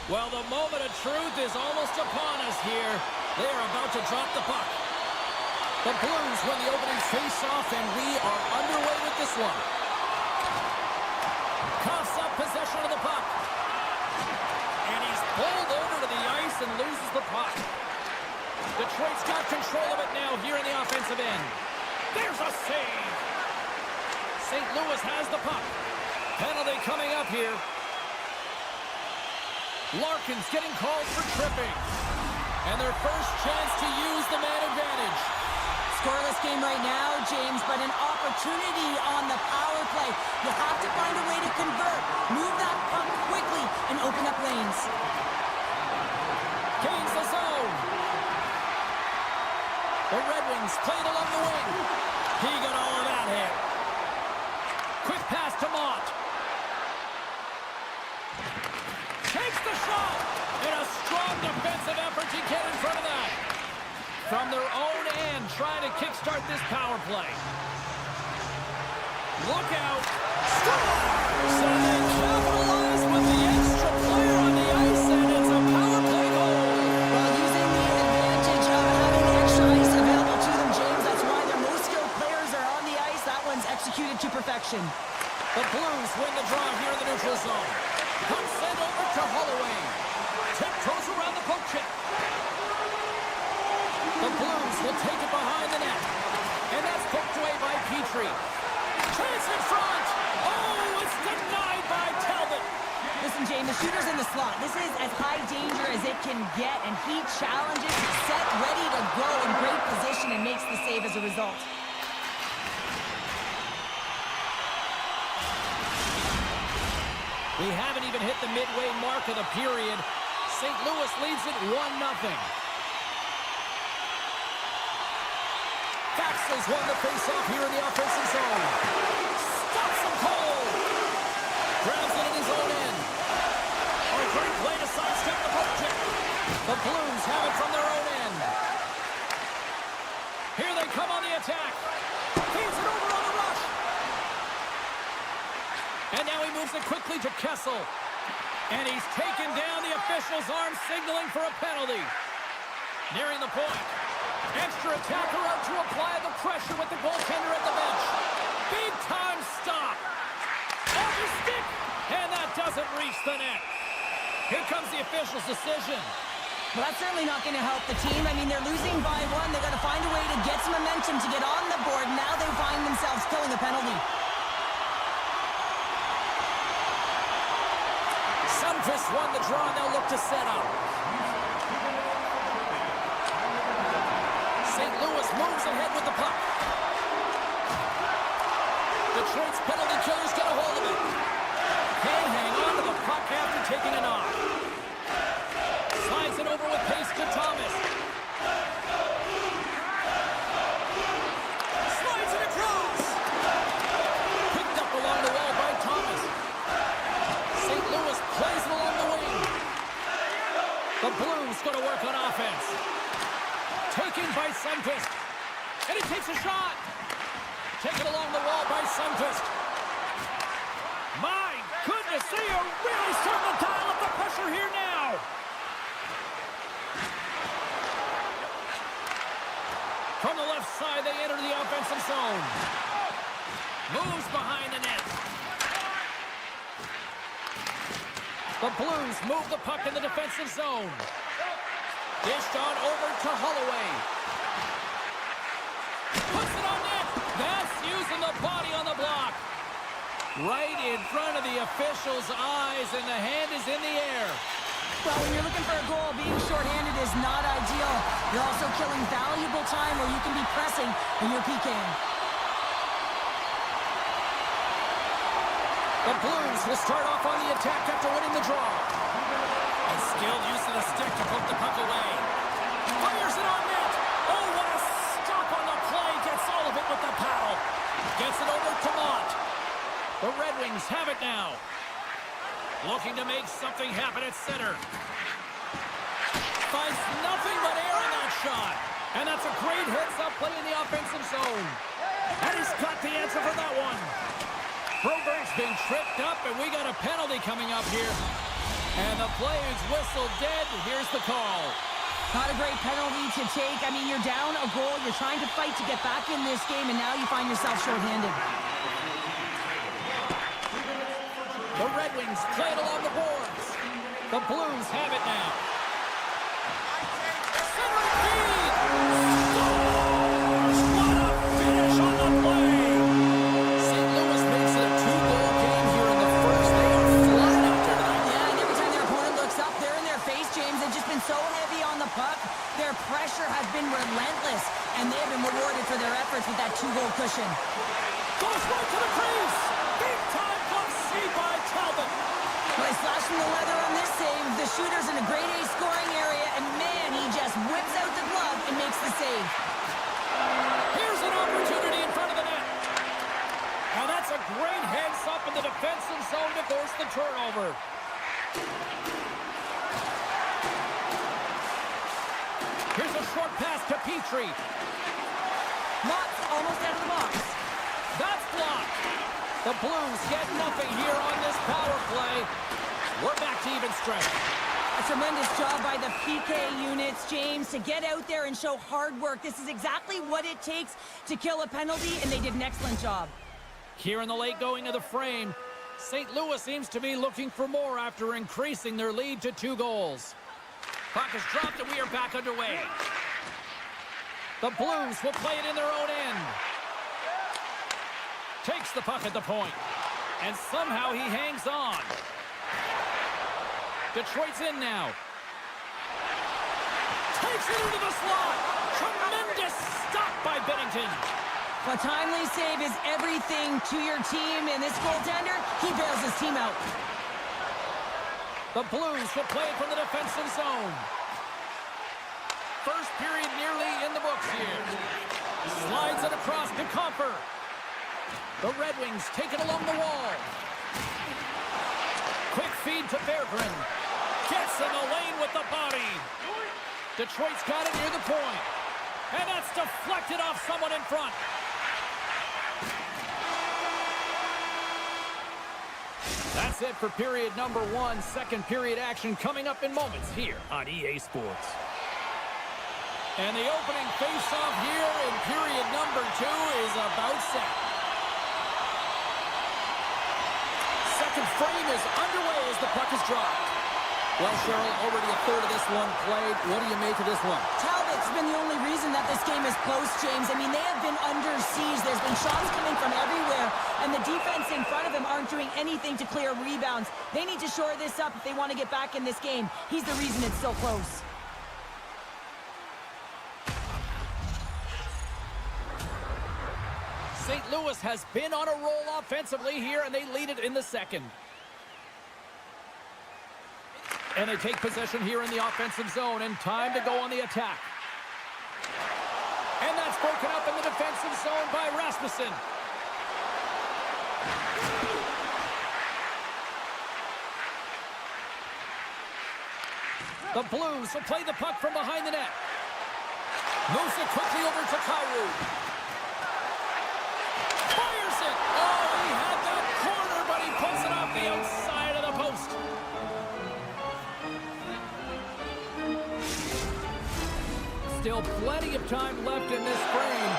Well, the moment of truth is almost upon us here. They are about to drop the puck. The Blues win the opening face-off, and we are underway with this one. Coughs up possession of the puck. And he's pulled over to the ice and loses the puck. Detroit's got control of it now here in the offensive end. There's a save. St. Louis has the puck. Penalty coming up here. Larkin's getting called for tripping. And their first chance to use the man advantage. Scoreless game right now, James, but an opportunity on the power play. You have to find a way to convert. Move that puck quickly and open up lanes. Gains the zone. The Red Wings played along the wing. He got all of that hit. Quick pass to Mott. Takes the shot. And a strong defensive effort to get in front of that. From their own end, trying to kickstart this power play. Look out. Scores! So they capitalize with the extra player on the ice, and it's a power play goal. Well, using the advantage of having the extra ice available to them, James, that's why their most skilled players are on the ice. That one's executed to perfection. The Blues win the draw here in the neutral zone. Puck sent over to Holloway. Tiptoes around the poke check. The Blues will take it behind the net. And that's poked away by Petrie. Chance in front. Oh, it's denied by Talbot. Listen, James, the shooter's in the slot. This is as high danger as it can get, and he challenges, he's set, ready to go in great position, and makes the save as a result. We haven't even hit the midway mark of the period. St. Louis leads it 1-0. Faxes won the face-off here in the offensive zone. Stops him cold. Grabs it in his own end. A great play to sidestep the poke check. The Blues have it from their own end. Here they come on the attack. Feeds it over on the rush. And now he moves it quickly to Kessel. And he's taken down the official's arm, signaling for a penalty. Nearing the point. Extra attacker out to apply the pressure with the goaltender at the bench. Big time stop. Off his stick. And that doesn't reach the net. Here comes the official's decision. Well, that's certainly not going to help the team. I mean, they're losing by one. They've got to find a way to get some momentum to get on the board. Now they find themselves killing a penalty. Sunquist won the draw, and they'll look to set up. St. Louis moves ahead with the puck. Detroit's penalty killer's got a hold of it. Can't hang on to the puck after taking a knock. Slides it over with pace to Thomas. Slides it across. Picked up along the wall by Thomas. St. Louis plays it along the wing. The Blues going to work on offense. Taken by Sunquist. And he takes a shot. Taken along the wall by Sunquist. My goodness, they are really starting to dial up the pressure here now. From the left side, they enter the offensive zone. Moves behind the net. The Blues move the puck in the defensive zone. Dished on over to Holloway. Puts it on net. That's using the body on the block. Right in front of the official's eyes, and the hand is in the air. Well, when you're looking for a goal, being shorthanded is not ideal. You're also killing valuable time where you can be pressing when you're PKing. The Blues will start off on the attack after winning the draw. A skilled use of the stick to poke the puck away. Fires it on net. Oh, what a stop on the play. Gets all of it with the paddle. Gets it over to Mott. The Red Wings have it now. Looking to make something happen at center. Finds nothing but air on that shot. And that's a great heads-up play in the offensive zone. And he's got the answer for that one. Broberg's been tripped up, and we got a penalty coming up here. And the play is whistled dead. Here's the call. Not a great penalty to take. I mean, you're down a goal. You're trying to fight to get back in this game, and now you find yourself shorthanded. The Red Wings play it along the boards. The Blues have it now. Centering feed! Scores! What a finish on the play! St. Louis makes it a 2-goal game here in the first. They are flat out there tonight. Yeah, and every time their opponent looks up, they're in their face, James. They've just been so heavy on the puck. Their pressure has been relentless, and they have been rewarded for their efforts with that 2-goal cushion. Goes right to the crease! Big time glove save by Talbot! Nice slash from the leather on this save. The shooter's in a grade A scoring area, and man, he just whips out the glove and makes the save. Here's an opportunity in front of the net. And that's a great heads up in the defensive zone to force the turnover. Here's a short pass to Petrie. Mott's almost out of the box. That's blocked. The Blues get nothing here on this power play. We're back to even strength. A tremendous job by the PK units, James, to get out there and show hard work. This is exactly what it takes to kill a penalty, and they did an excellent job. Here in the late going of the frame, St. Louis seems to be looking for more after increasing their lead to 2 goals. Puck is dropped, and we are back underway. The Blues will play it in their own end. Takes the puck at the point, and somehow he hangs on. Detroit's in now. Takes it into the slot. Tremendous stop by Bennington. A timely save is everything to your team, and this goaltender, he bails his team out. The Blues will play it from the defensive zone. First period nearly in the books here. Slides it across to Comper. The Red Wings take it along the wall. Quick feed to Berggren. Gets in the lane with the body. Detroit's got it near the point. And that's deflected off someone in front. That's it for period number 1. Second period action coming up in moments here on EA Sports. And the opening face-off here in period number 2 is about set. Second frame is underway as the puck is dropped. Well, Cheryl, already a third of this one played. What do you make of this one? Talbot's been the only reason that this game is close, James. I mean, they have been under siege. There's been shots coming from everywhere, and the defense in front of them aren't doing anything to clear rebounds. They need to shore this up if they want to get back in this game. He's the reason it's so close. St. Louis has been on a roll offensively here, and they lead it in the second. And they take possession here in the offensive zone, and time to go on the attack. And that's broken up in the defensive zone by Rasmussen. The Blues will play the puck from behind the net. Moves it quickly over to Kyrou. Fires it! Oh, he had that corner, but he pulls it off the outside of the post. Still plenty of time left in this frame.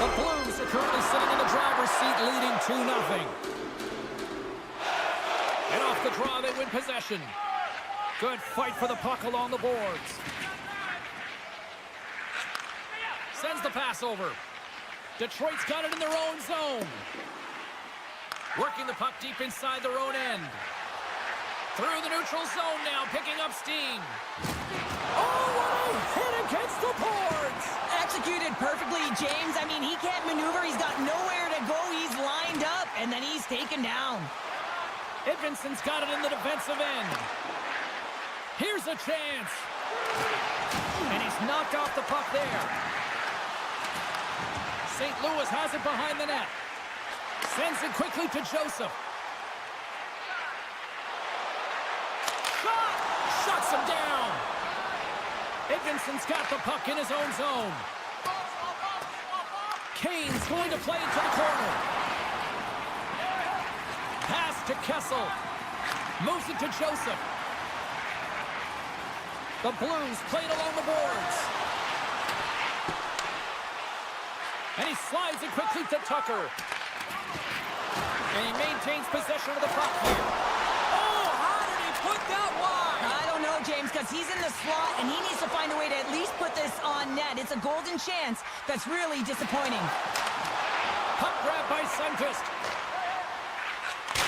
The Blues are currently sitting in the driver's seat, leading 2-0. And off the draw, they win possession. Good fight for the puck along the boards. Sends the pass over. Detroit's got it in their own zone. Working the puck deep inside their own end. Through the neutral zone now, picking up steam. Oh, what a hit against the boards! Executed perfectly, James. I mean, he can't maneuver. He's got nowhere to go. He's lined up, and then he's taken down. Edvinson's got it in the defensive end. Here's a chance. And he's knocked off the puck there. St. Louis has it behind the net. Sends it quickly to Joseph. Shot! Shuts him down. Edvinson's got the puck in his own zone. Kane's going to play it to the corner. Pass to Kessel. Moves it to Joseph. The Blues played along the boards. And he slides it quickly to Tucker. And he maintains possession of the puck here. Oh, how did he put that wide? I don't know, James, because he's in the slot, and he needs to find a way to at least put this on net. It's a golden chance that's really disappointing. Puck grab by Sundqvist.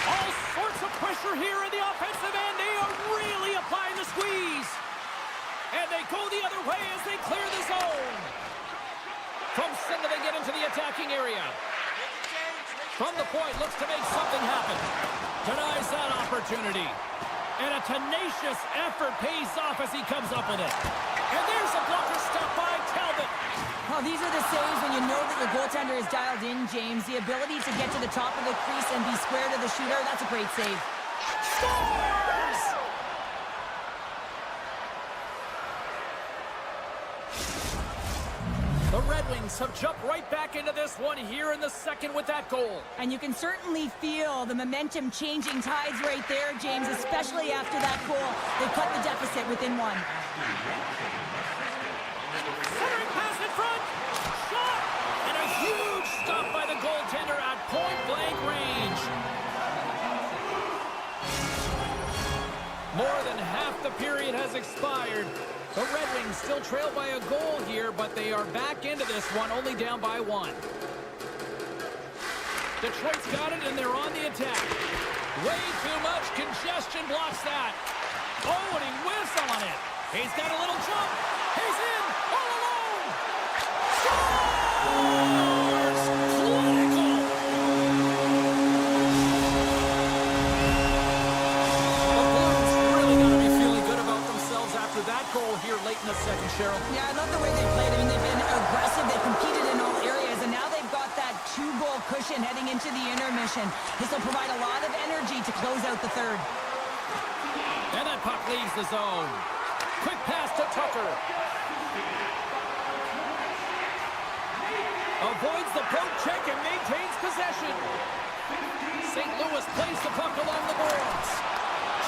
All sorts of pressure here in the offensive end. They are really applying the squeeze. And they go the other way as they clear the zone. From center, they get into the attacking area. From the point, looks to make something happen. Denies that opportunity. And a tenacious effort pays off as he comes up with it. And there's a blocker stop by Talbot. Oh, these are the saves when you know that your goaltender is dialed in, James. The ability to get to the top of the crease and be square to the shooter, that's a great save. Scores! The Red Wings have jumped right back into this one here in the second with that goal. And you can certainly feel the momentum changing tides right there, James, especially after that goal. They cut the deficit within one. Centering pass in front. Shot! And a huge stop by the goaltender at point-blank range. More than half the period has expired. The Red Wings still trail by a goal here, but they are back into this one, only down by one. Detroit's got it, and they're on the attack. Way too much congestion blocks that. Oh, and he whiffs on it. He's got a little jump. He's in, all alone. Scores! Clinical! That goal here late in the second, Cheryl. Yeah, I love the way they played. I mean, they've been aggressive. They competed in all areas, and now they've got that two-goal cushion heading into the intermission. This will provide a lot of energy to close out the third. And that puck leaves the zone. Quick pass to Tucker. Avoids the poke check and maintains possession. St. Louis plays the puck along the boards.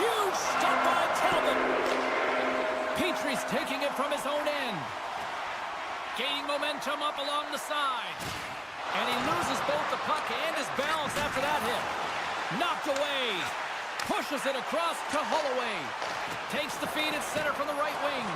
Huge stop by Talbot. Petrie's taking it from his own end. Gaining momentum up along the side. And he loses both the puck and his balance after that hit. Knocked away. Pushes it across to Holloway. Takes the feed at center from the right wing.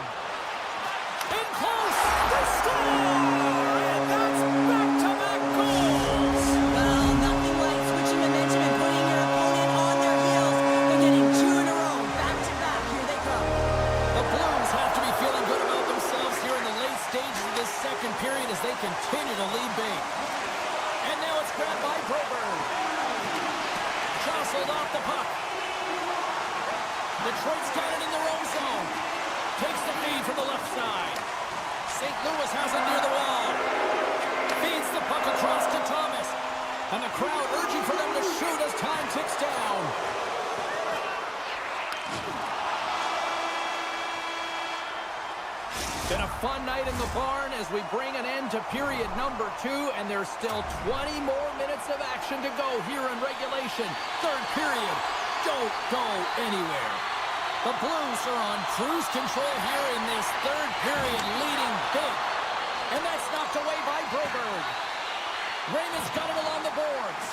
In close. They score! And that's back-to-back goals. Well, nothing like switching momentum and putting your opponent on their heels. They're getting two in a row. Back-to-back. Here they come. The Blues have to be feeling good about themselves here in the late stages of this second period as they continue to lead big. And now it's grabbed by Broberg. Jostled off the puck. Detroit's got it in their own zone. Takes the feed from the left side. St. Louis has it near the wall. Feeds the puck across to Thomas. And the crowd urging for them to shoot as time ticks down. Been a fun night in the barn as we bring an end to period number 2, and there's still 20 more minutes of action to go here in regulation. Third period. Don't go anywhere. The Blues are on cruise control here in this third period, leading big. And that's knocked away by Broberg. Raymond's got it along the boards.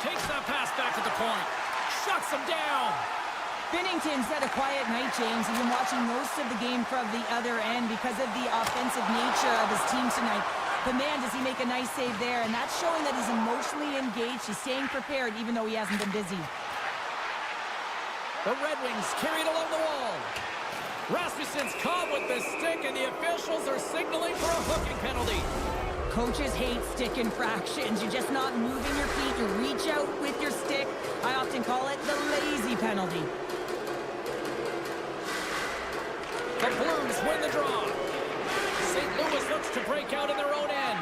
Takes that pass back to the point. Shuts him down. Binnington's had a quiet night, James. He's been watching most of the game from the other end because of the offensive nature of his team tonight. But man, does he make a nice save there, and that's showing that he's emotionally engaged. He's staying prepared even though he hasn't been busy. The Red Wings carried along the wall. Rasmussen's caught with the stick, and the officials are signaling for a hooking penalty. Coaches hate stick infractions. You're just not moving your feet. You reach out with your stick. I often call it the lazy penalty. The Blues win the draw. St. Louis looks to break out in their own end.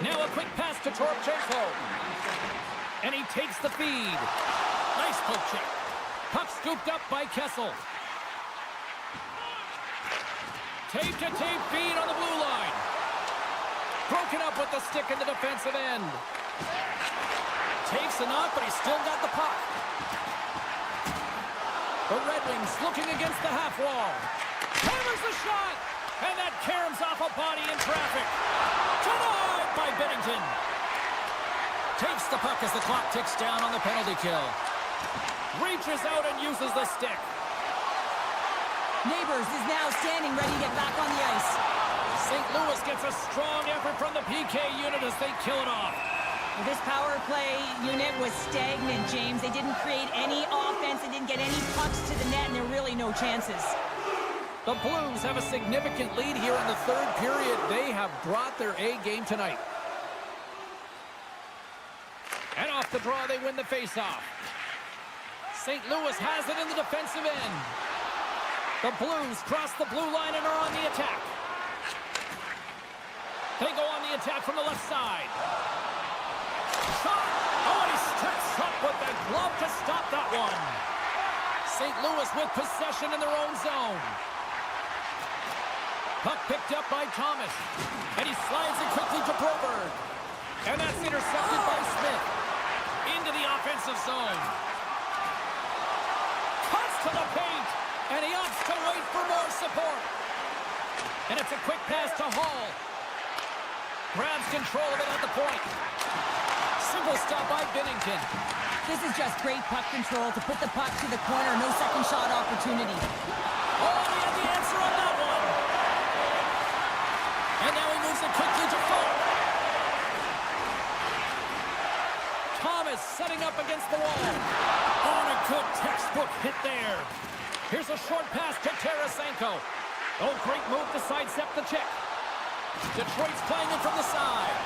Now a quick pass to Toropchenko. And he takes the feed. Nice poke check. Puck scooped up by Kessel. Tape-to-tape feed on the blue line. Broken up with the stick in the defensive end. Takes a knock, but he's still got the puck. The Red Wings looking against the half wall. Hammers the shot. And that caroms off a body in traffic. Denied by Binnington. Takes the puck as the clock ticks down on the penalty kill. Reaches out and uses the stick. Neighbors is now standing ready to get back on the ice. St. Louis gets a strong effort from the PK unit as they kill it off. Well, this power play unit was stagnant, James. They didn't create any offense. They didn't get any pucks to the net, and there were really no chances. The Blues have a significant lead here in the third period. They have brought their A game tonight. And off the draw, they win the faceoff. St. Louis has it in the defensive end. The Blues cross the blue line and are on the attack. They go on the attack from the left side. Shot! Oh, and he steps up with the glove to stop that one. St. Louis with possession in their own zone. Puck picked up by Thomas. And he slides it quickly to Broberg. And that's intercepted by Smith. Into the offensive zone. Cuts to the paint. And he opts to wait for more support. And it's a quick pass to Hall. Grabs control of it at the point. Simple stop by Binnington. This is just great puck control to put the puck to the corner. No second shot opportunity. Oh, he had the answer on that one. And now he moves it quickly to Falk. Thomas setting up against the wall. Oh, and a good textbook hit there. Here's a short pass to Tarasenko. Oh, great move to sidestep the check. Detroit's playing it from the side.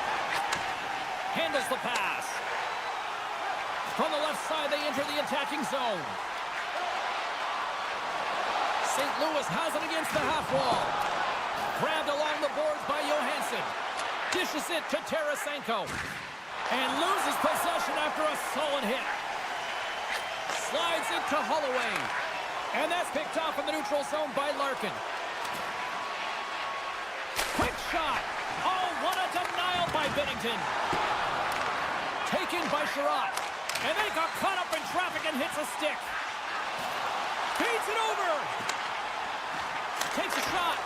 Handles the pass. From the left side, they enter the attacking zone. St. Louis has it against the half wall. Grabbed along the boards by Johansson. Dishes it to Tarasenko. And loses possession after a solid hit. Slides it to Holloway. And that's picked off in the neutral zone by Larkin. Quick shot. Oh, what a denial by Binnington. Taken by Sherratt. And then he got caught up in traffic and hits a stick. Feeds it over. Takes a shot.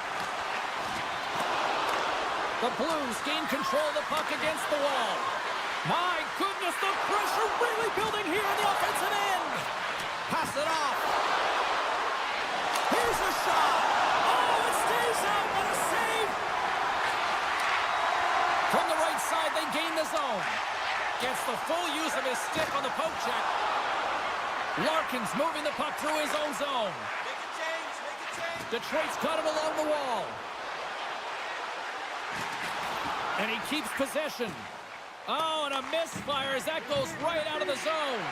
The Blues gain control of the puck against the wall. My goodness, the pressure really building here in the offensive end. Pass it off. Here's a shot. Oh, it stays out. What a save. From the right side, they gain the zone. Gets the full use of his stick on the poke check. Larkin's moving the puck through his own zone. Make a change. Detroit's got it along the wall. And he keeps possession. Oh, and a misfire as that goes right out of the zone.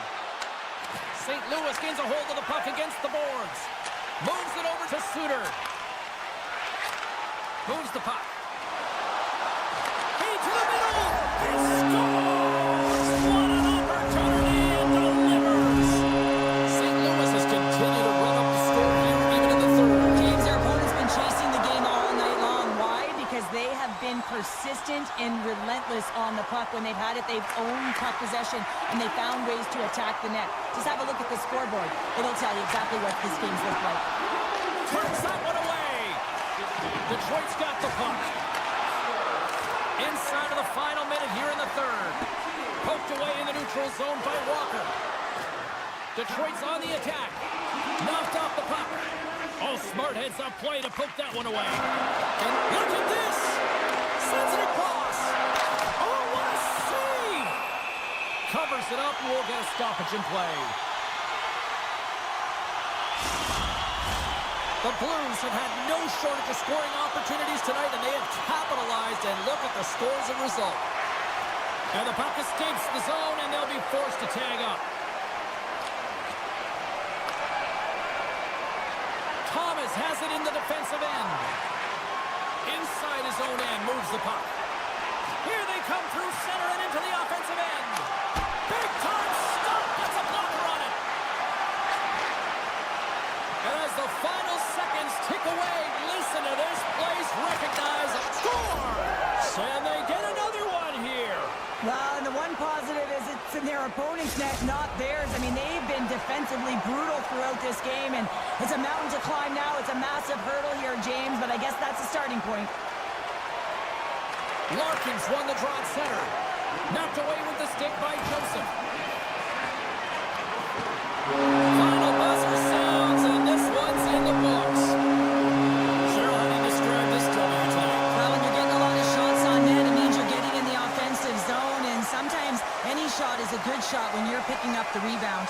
St. Louis gains a hold of the puck against the boards. Moves it over to Suter. Moves the puck. Feed to the middle. He scores! What an opportunity and delivers. St. Louis has continued to run up the score here even in the third. James, their opponent's been chasing the game all night long. Why? Because they have been persistent and relentless on the puck. When they've had it, they've owned puck possession, and they found ways to attack the net. Just have a look at the scoreboard. It'll tell you exactly what this game's looked like. Turns that one away. Detroit's got the puck. Inside of the final minute here in the third. Poked away in the neutral zone by Walker. Detroit's on the attack. Knocked off the puck. Oh, smart heads-up play to poke that one away. And look at this. Sends it across. Oh, what a save. Covers it up and we'll get a stoppage in play. The Blues have had no shortage of scoring opportunities tonight, and they have capitalized, and look at the score as a result. And the puck escapes the zone, and they'll be forced to tag up. Thomas has it in the defensive end. Inside his own end, moves the puck. Here they come through center and into the offensive end. Big time stop, gets a blocker on it. And as the final seconds tick away, listen to this place, recognize scores! And they get another one here. Well, and the one positive is it's shots in their opponent's net, not theirs. I mean, they've been defensively brutal throughout this game, and it's a mountain to climb now. It's a massive hurdle here, James, but I guess that's the starting point. Larkins won the draw at center. Knocked away with the stick by Joseph. Final buzzer sounds, and this one's in the books. Cheryl, how do you describe this W tonight? Well, when you're getting a lot of shots on net, it means you're getting in the offensive zone, and sometimes any shot is a good shot when you're picking up the rebound.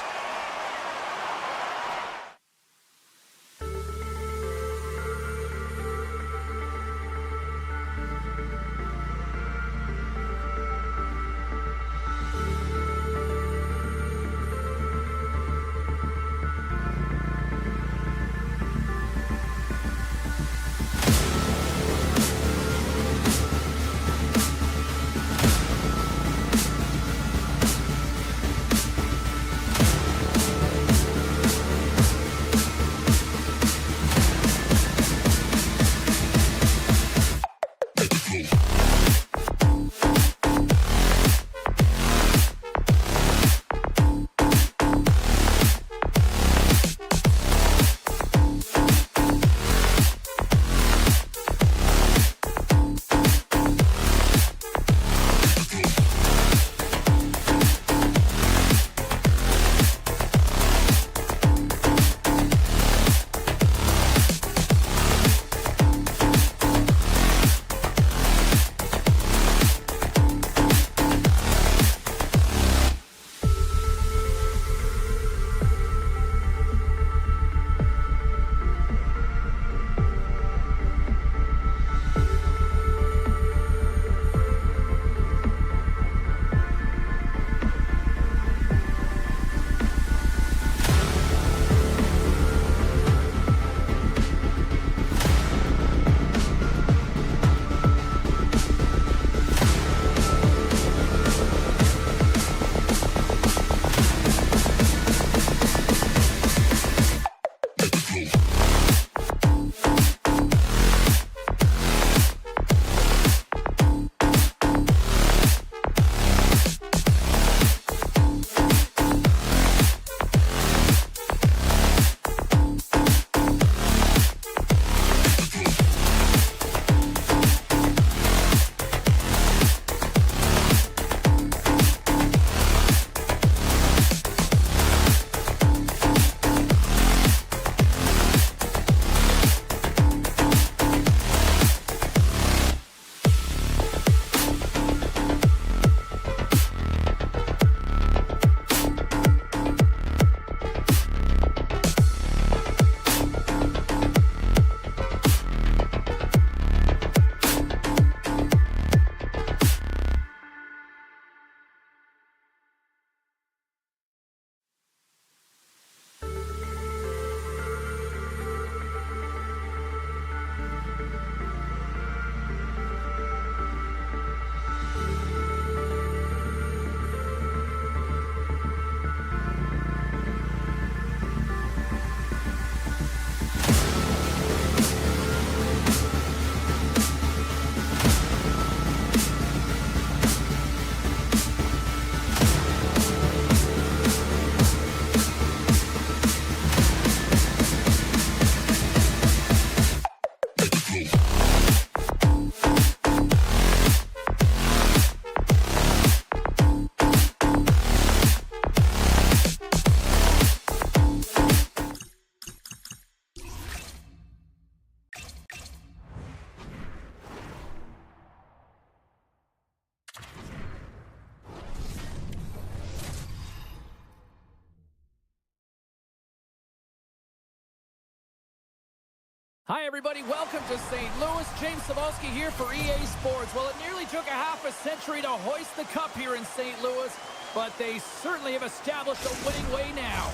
Hi, everybody. Welcome to St. Louis. James Cebulski here for EA Sports. Well, it nearly took a half a century to hoist the cup here in St. Louis, but they certainly have established a winning way now.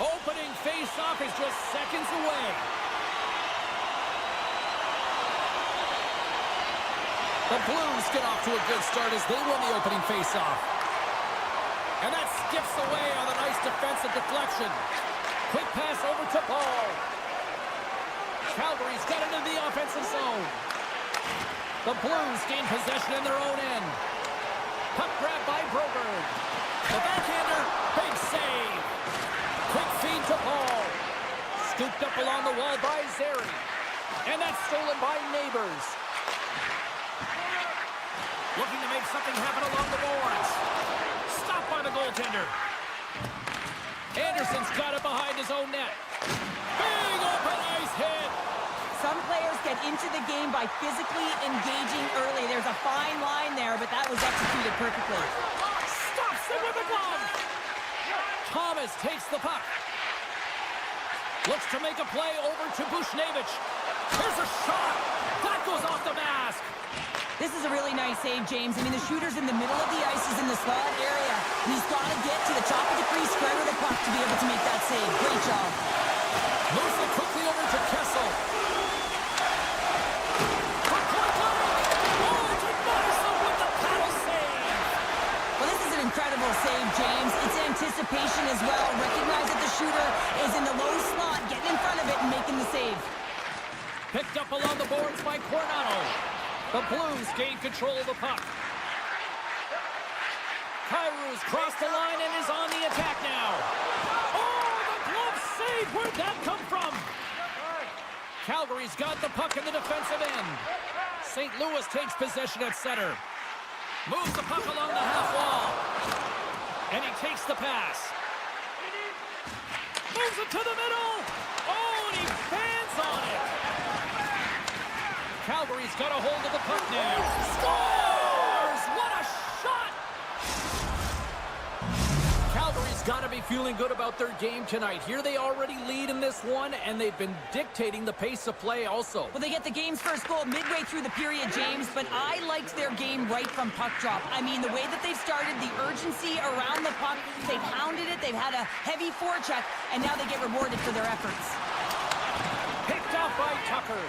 Opening face-off is just seconds away. The Blues get off to a good start as they win the opening face-off. And that skips away on a nice defensive deflection. Quick pass over to Paul. Calgary's got into the offensive zone. The Blues gain possession in their own end. Puck grab by Broberg. The backhander, big save. Quick feed to Paul. Scooped up along the wall by Zeri. And that's stolen by Neighbors. Looking to make something happen along the boards. Stopped by the goaltender. Anderson's got it behind his own net. Big open ice hit. Some players get into the game by physically engaging early. There's a fine line there, but that was executed perfectly. Stops it with a glove. Thomas takes the puck. Looks to make a play over to Bushnevich. Here's a shot. That goes off the mask. This is a really nice save, James. I mean, the shooter's in the middle of the ice. He's in the slot area. He's got to get to the top of the crease, square with the puck to be able to make that save. Great job. Moves it quickly over to Kessel. Well, this is an incredible save, James. It's anticipation as well. Recognize that the shooter is in the low slot, getting in front of it and making the save. Picked up along the boards by Coronado. The Blues gain control of the puck. Kairu's crossed the line and is on the attack now. Oh, the glove save! Where'd that come from? Calgary's got the puck in the defensive end. St. Louis takes possession at center. Moves the puck along the half wall. And he takes the pass. Moves it to the middle. Oh, and he bands on it. Calgary's got a hold of the puck now. Scores! What a shot! Calgary's got to be feeling good about their game tonight. Here they already lead in this one, and they've been dictating the pace of play also. Well, they get the game's first goal midway through the period, James, but I liked their game right from puck drop. I mean, the way that they've started, the urgency around the puck, they've hounded it, they've had a heavy forecheck, and now they get rewarded for their efforts. Picked up by Tucker.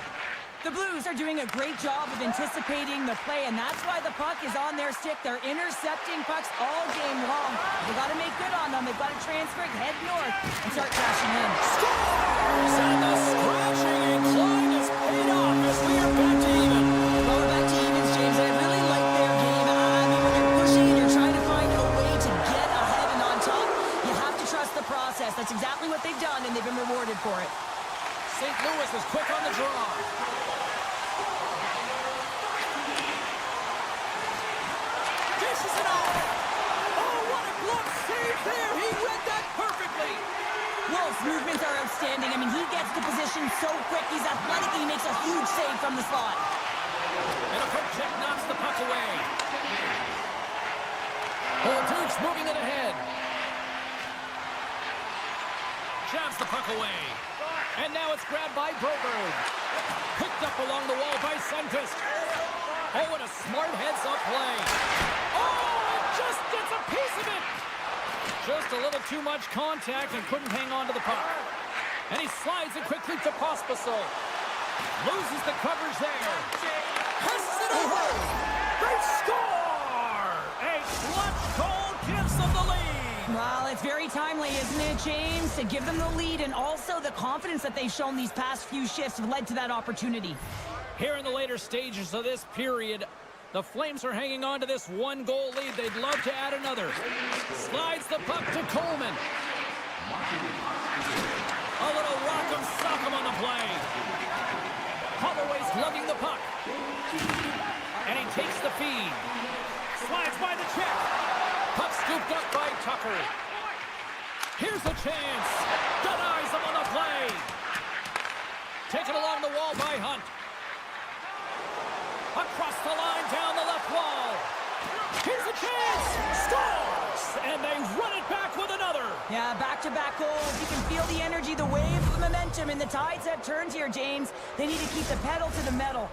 The Blues are doing a great job of anticipating the play, and that's why the puck is on their stick. They're intercepting pucks all game long. They've got to make good on them. They've got to transfer it, head north, and start crashing in. Scores! And the scratching and clawing is paid off as we are back to even. Well, we're back to evens, James. I really like their game. I mean, when you're pushing and you're trying to find a way to get ahead and on top, you have to trust the process. That's exactly what they've done, and they've been rewarded for it. St. Louis is quick on the draw. Dishes it off. Oh, what a glove save there. He read that perfectly. Wolf's movements are outstanding. I mean, he gets to position so quick. He's athletic. He makes a huge save from the slot. And a quick check knocks the puck away. Duke's moving it ahead. Jabs the puck away. And now it's grabbed by Broberg. Picked up along the wall by Sundqvist. Oh, and a smart heads-up play. Oh, it just gets a piece of it. Just a little too much contact and couldn't hang on to the puck. And he slides it quickly to Pospisil. Loses the coverage there. Passes it over. Great score! A clutch goal gives them the lead. Well, it's very timely, isn't it, James? To give them the lead, and also the confidence that they've shown these past few shifts have led to that opportunity. Here in the later stages of this period, the Flames are hanging on to this one-goal lead. They'd love to add another. Slides the puck to Coleman. A little rock'em sock'em on the play. Holloway's lugging the puck. And he takes the feed. Slides by the check. Puck scooped up by Tucker. Here's a chance. Denies him on the play. Taken along the wall by Hunt. Across the line, down the left wall. Here's a chance. Scores! And they run it back with another. Yeah, back-to-back goals. You can feel the energy, the wave, the momentum, and the tides have turned here, James. They need to keep the pedal to the metal.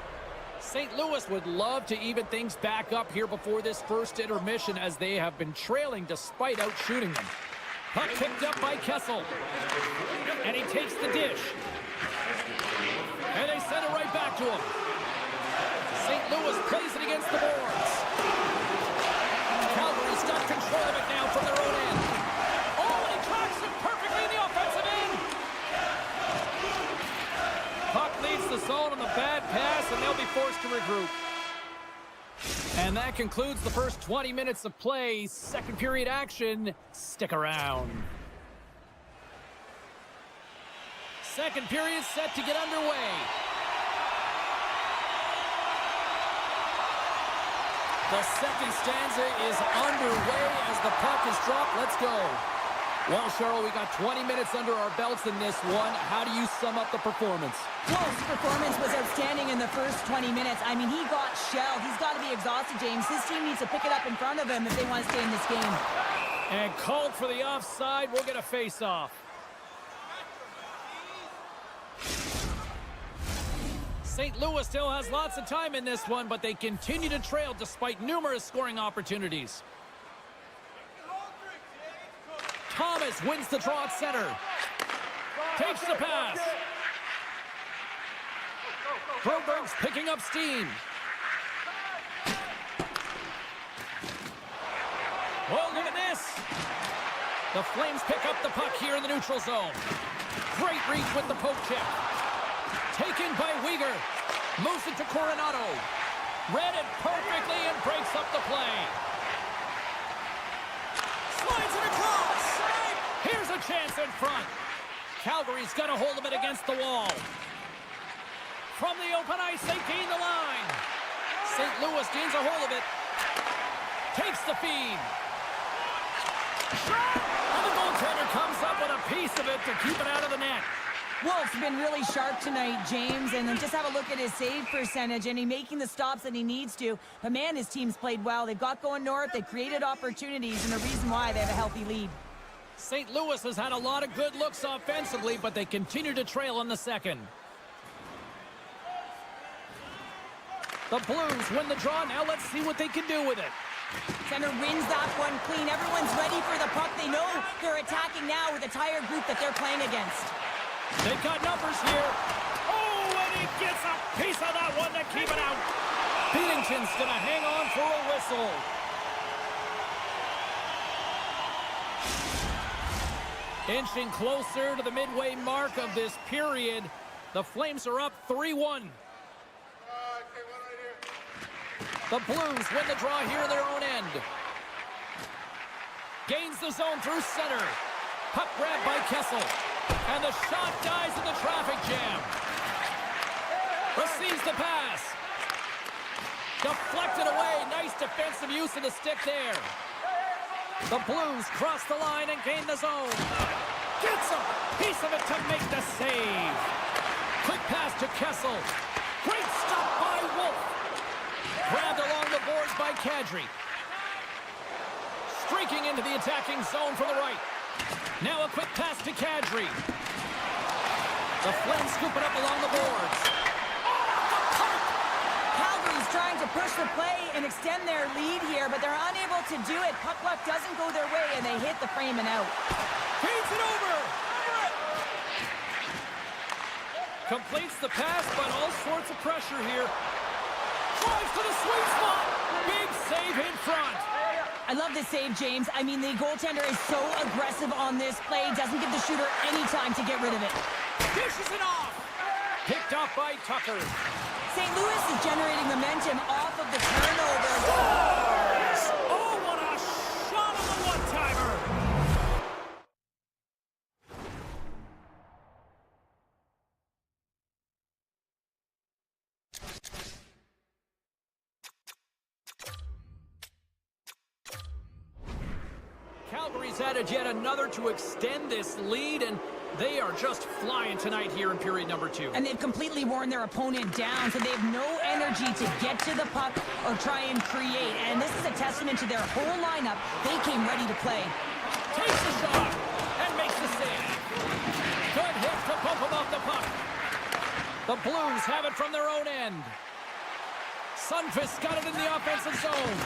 St. Louis would love to even things back up here before this first intermission, as they have been trailing despite outshooting them. Puck picked up by Kessel. And he takes the dish. And they send it right back to him. St. Louis plays it against the boards. Calgary's got control of it now from their own end. Oh, and he tracks it perfectly in the offensive end. Puck leads the zone on the bad pass, and they'll be forced to regroup. And that concludes the first 20 minutes of play. Second period action. Stick around. Second period set to get underway. The second stanza is underway as the puck is dropped. Let's go. Well, Cheryl, we got 20 minutes under our belts in this one. How do you sum up the performance? Wolf's performance was outstanding in the first 20 minutes. I mean, he got shelled. He's got to be exhausted, James. His team needs to pick it up in front of him if they want to stay in this game. And called for the offside. We'll get a face-off. St. Louis still has lots of time in this one, but they continue to trail despite numerous scoring opportunities. Thomas wins the draw at center. Takes the pass. Broberg's picking up steam. Oh, look at this. The Flames pick up the puck here in the neutral zone. Great reach with the poke check. Taken by Weegar. Moves it to Coronado. Read it perfectly and breaks up the play. Slides it across. Here's a chance in front. Calgary's got a hold of it against the wall. From the open ice, they gain the line. St. Louis gains a hold of it. Takes the feed. And the goaltender comes up with a piece of it to keep it out of the net. Wolf's been really sharp tonight, James, and then just have a look at his save percentage, and he's making the stops that he needs to. But, man, his team's played well. They've got going north. They created opportunities, and the reason why they have a healthy lead. St. Louis has had a lot of good looks offensively, but they continue to trail in the second. The Blues win the draw. Now let's see what they can do with it. Center wins that one clean. Everyone's ready for the puck. They know they're attacking now with a tired group that they're playing against. They've got numbers here. Oh, and he gets a piece of that one to keep it out. Beatington's going to hang on for a whistle. Inching closer to the midway mark of this period. The Flames are up 3-1. The Blues win the draw here in their own end. Gains the zone through center. Puck grabbed by Kessel. And the shot dies in the traffic jam. Receives the pass. Deflected away. Nice defensive use of the stick there. The Blues cross the line and gain the zone. Gets a piece of it to make the save. Quick pass to Kessel. Great stop by Wolf. Grabbed along the boards by Kadri. Streaking into the attacking zone from the right. Now a quick pass to Kadri. The Flames scoop it up along the boards. Calgary's trying to push the play and extend their lead here, but they're unable to do it. Puck luck doesn't go their way, and they hit the frame and out. Feeds it over. Completes the pass, but all sorts of pressure here. Drives to the sweet spot. Big save in front. I love this save, James. I mean, the goaltender is so aggressive on this play. Doesn't give the shooter any time to get rid of it. Dishes it off. Picked up by Tucker. St. Louis is generating momentum off of the turnover. Scores! Oh, what a shot on the one-timer. Calgary's added yet another to extend this lead, and they are just flying tonight here in period number 2. And they've completely worn their opponent down, so they have no energy to get to the puck or try and create. And this is a testament to their whole lineup. They came ready to play. Takes the shot and makes the save. Good hit to bump him off the puck. The Blues have it from their own end. Sundqvist got it in the offensive zone.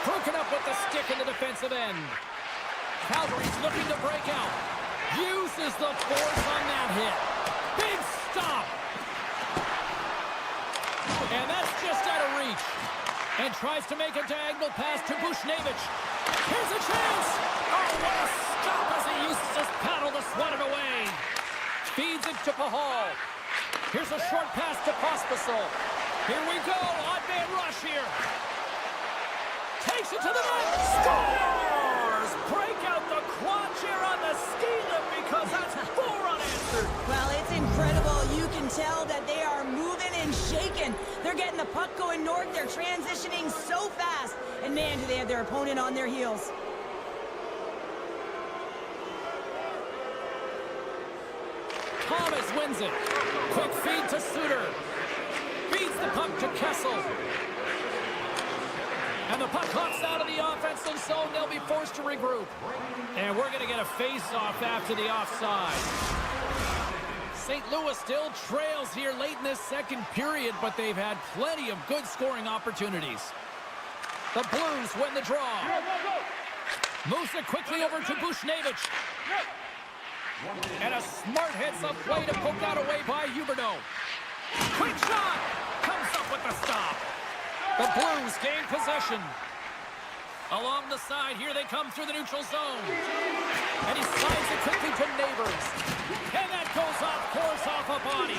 Broken up with the stick in the defensive end. Calgary's looking to break out. Uses the force on that hit. Big stop. And that's just out of reach. And tries to make a diagonal pass to Bushnevich. Here's a chance. Oh, what a stop as he uses his paddle to swat it away. Feeds it to Pahal. Here's a short pass to Pospisil. Here we go. Odd man rush here. Takes it to the net. Scores! Break out the quad chair on the ski lift because that's 4 unanswered. Well, it's incredible. You can tell that they are moving and shaking. They're getting the puck going north. They're transitioning so fast. And man, do they have their opponent on their heels. Thomas wins it. Quick feed to Suter. Feeds the puck to Kessel. And the puck hops out of the offensive zone. They'll be forced to regroup. And we're going to get a face-off after the offside. St. Louis still trails here late in this second period, but they've had plenty of good scoring opportunities. The Blues win the draw. Moves it quickly over to Bushnevich. And a smart heads-up play to poke that away by Huberdeau. Quick shot! Comes up with the stop. The Blues gain possession. Along the side, here they come through the neutral zone. And he slides it quickly to Neighbors. And that goes off course off a body.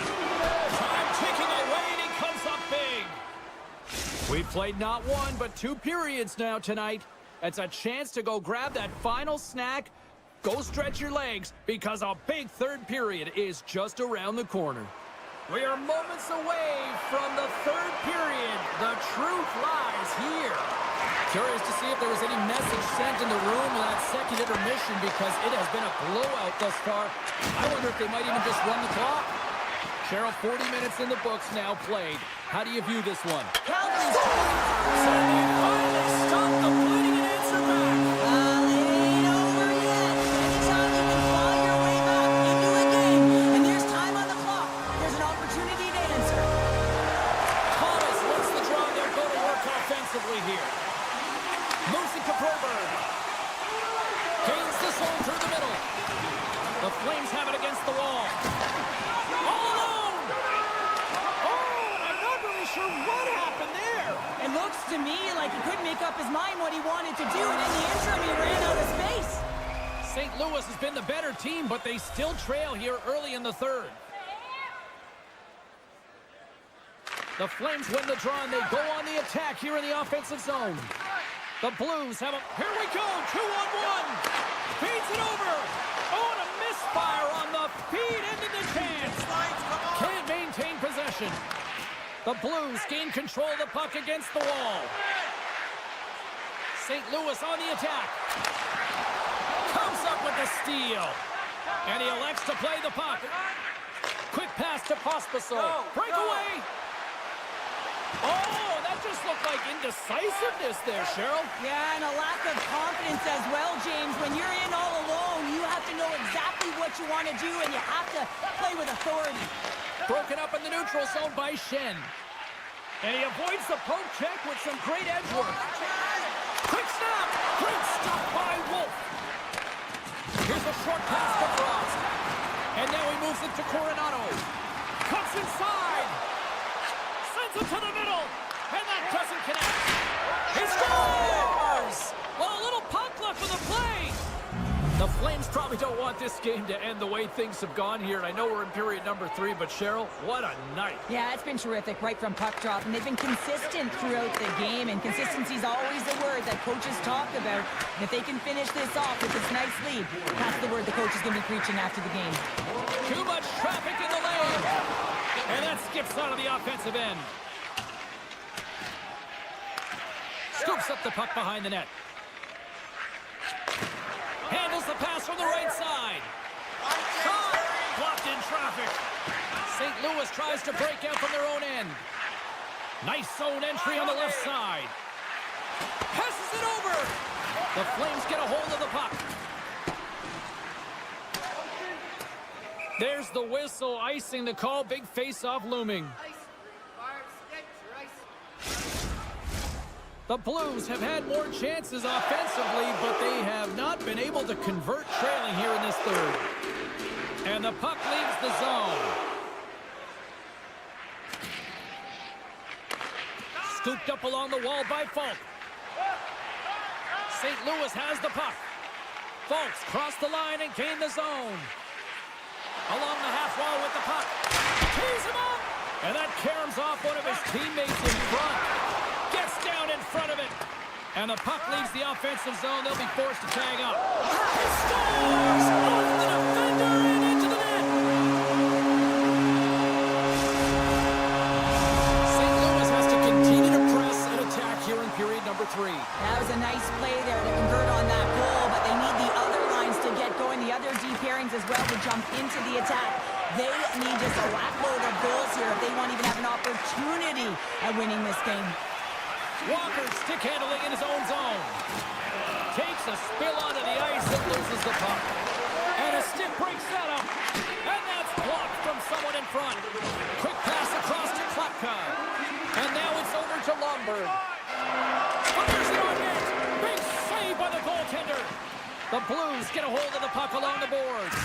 Time ticking away, and he comes up big. We've played not one, but 2 periods now tonight. It's a chance to go grab that final snack. Go stretch your legs, because a big third period is just around the corner. We are moments away from the third period. The truth lies here. Curious to see if there was any message sent in the room in that second intermission, because it has been a blowout thus far. I wonder if they might even just run the clock. Cheryl, 40 minutes in the books now played. How do you view this one? Calgary's Finally stopped the bleeding and answer back. it ain't over yet. Anytime you can claw your way back into a game, and there's time on the clock, there's an opportunity to answer. Thomas wants the draw. They'll go to work offensively here. Moves it to Broberg. Gains the zone through the middle. The Flames have it against the wall. All alone! Oh, I'm not really sure what happened there. It looks to me like he couldn't make up his mind what he wanted to do, and in the interim, he ran out of space. St. Louis has been the better team, but they still trail here early in the third. The Flames win the draw, and they go on the attack here in the offensive zone. The Blues have a... Here we go! 2-on-1! Feeds it over! Oh, and a misfire on the feed into the chance! Can't maintain possession. The Blues gain control of the puck against the wall. St. Louis on the attack. Comes up with the steal. And he elects to play the puck. Quick pass to Pospisil. Breakaway! Oh, that just looked like indecisiveness there, Cheryl. Yeah, and a lack of confidence as well, James. When you're in all alone, you have to know exactly what you want to do, and you have to play with authority. Broken up in the neutral zone by Shin. And he avoids the poke check with some great edge work. Quick snap! Great stop by Wolf. Here's a short pass to Frost. And now he moves it to Coronado. Cuts inside. Sends it to the middle. And that doesn't connect. He scores! Well, a little puck left for the play. The Flames probably don't want this game to end the way things have gone here. And I know we're in period number 3, but Cheryl, what a night. Yeah, it's been terrific right from puck drop, and they've been consistent throughout the game, and consistency is always the word that coaches talk about. And if they can finish this off with this nice lead, that's the word the coach is going to be preaching after the game. Too much traffic in the lane. And that skips out of the offensive end. Scoops up the puck behind the net. Handles the pass from the right side. Shot! Blocked in traffic. St. Louis tries to break out from their own end. Nice zone entry on the left side. Passes it over. The Flames get a hold of the puck. There's the whistle, icing the call. Big face-off looming. The Blues have had more chances offensively, but they have not been able to convert trailing here in this third. And the puck leaves the zone. Scooped up along the wall by Falk. St. Louis has the puck. Falks cross the line and gain the zone. Along the half wall with the puck. Tees him up. And that caroms off one of his teammates in front. Gets down in front of it. And the puck leaves the offensive zone. They'll be forced to tag up. Scores! Off the defender and into the net. St. Louis has to continue to press and attack here in period number 3. That was a nice play there to convert on that goal, but they need the other lines to get going, the other D pairings as well to jump into the attack. They need just a whack-load of goals here if they want to even have an opportunity at winning this game. Walker stick handling in his own zone. Takes a spill onto the ice and loses the puck. And a stick breaks that up. And that's blocked from someone in front. Quick pass across to Klapka. And now it's over to Lomberg. Fires it on net. Big save by the goaltender. The Blues get a hold of the puck along the boards.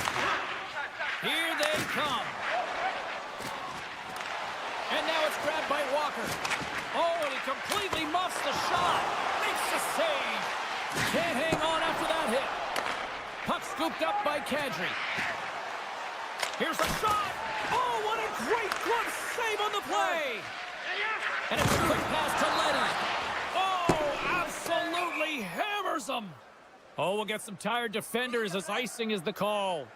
Here they come. And now it's grabbed by Walker. Oh, and he completely muffs the shot. Makes the save. Can't hang on after that hit. Puck scooped up by Kadri. Here's a shot. Oh, what a great glove save on the play. And it's a quick pass to Leddy. Oh, absolutely hammers him. Oh, we'll get some tired defenders as icing is the call.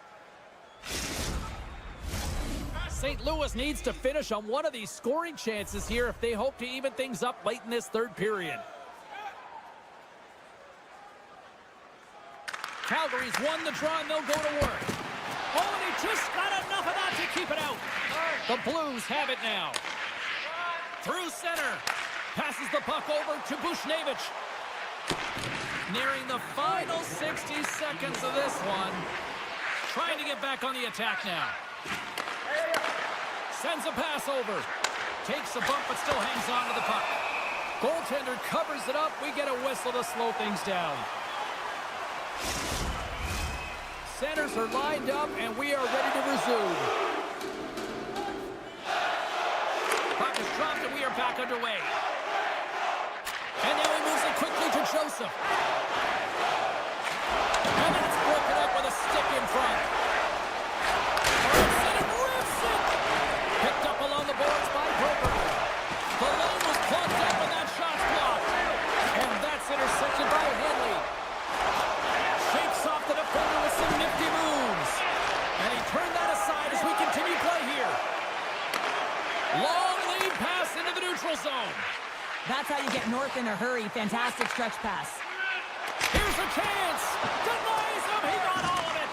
St. Louis needs to finish on one of these scoring chances here if they hope to even things up late in this third period. Calgary's won the draw and they'll go to work. Oh, and he just got enough of that to keep it out. The Blues have it now. Through center. Passes the puck over to Bushnevich. Nearing the final 60 seconds of this one. Trying to get back on the attack now. Sends a pass over. Takes a bump but still hangs on to the puck. Goaltender covers it up. We get a whistle to slow things down. Centers are lined up and we are ready to resume. Puck is dropped and we are back underway. And now he moves it quickly to Joseph. And that's broken up with a stick in front. Rips it and rips it. Picked up along the boards by Broker. The lane was plugged up and that shot's blocked. And that's intercepted by Henley. Shakes off the defender with some nifty moves. And he turned that aside as we continue play here. Long lead pass into the neutral zone. That's how you get north in a hurry. Fantastic stretch pass. Here's a chance. Denies him. He got all of it.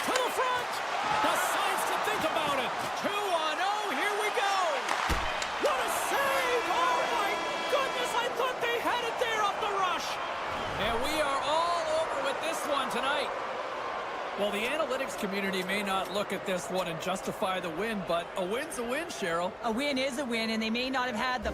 To the front. Decides to think about it. 2-0. Here we go. What a save. Oh, my goodness. I thought they had it there off the rush. And we are all over with this one tonight. Well, the analytics community may not look at this one and justify the win, but a win's a win, Cheryl. A win is a win, and they may not have had the...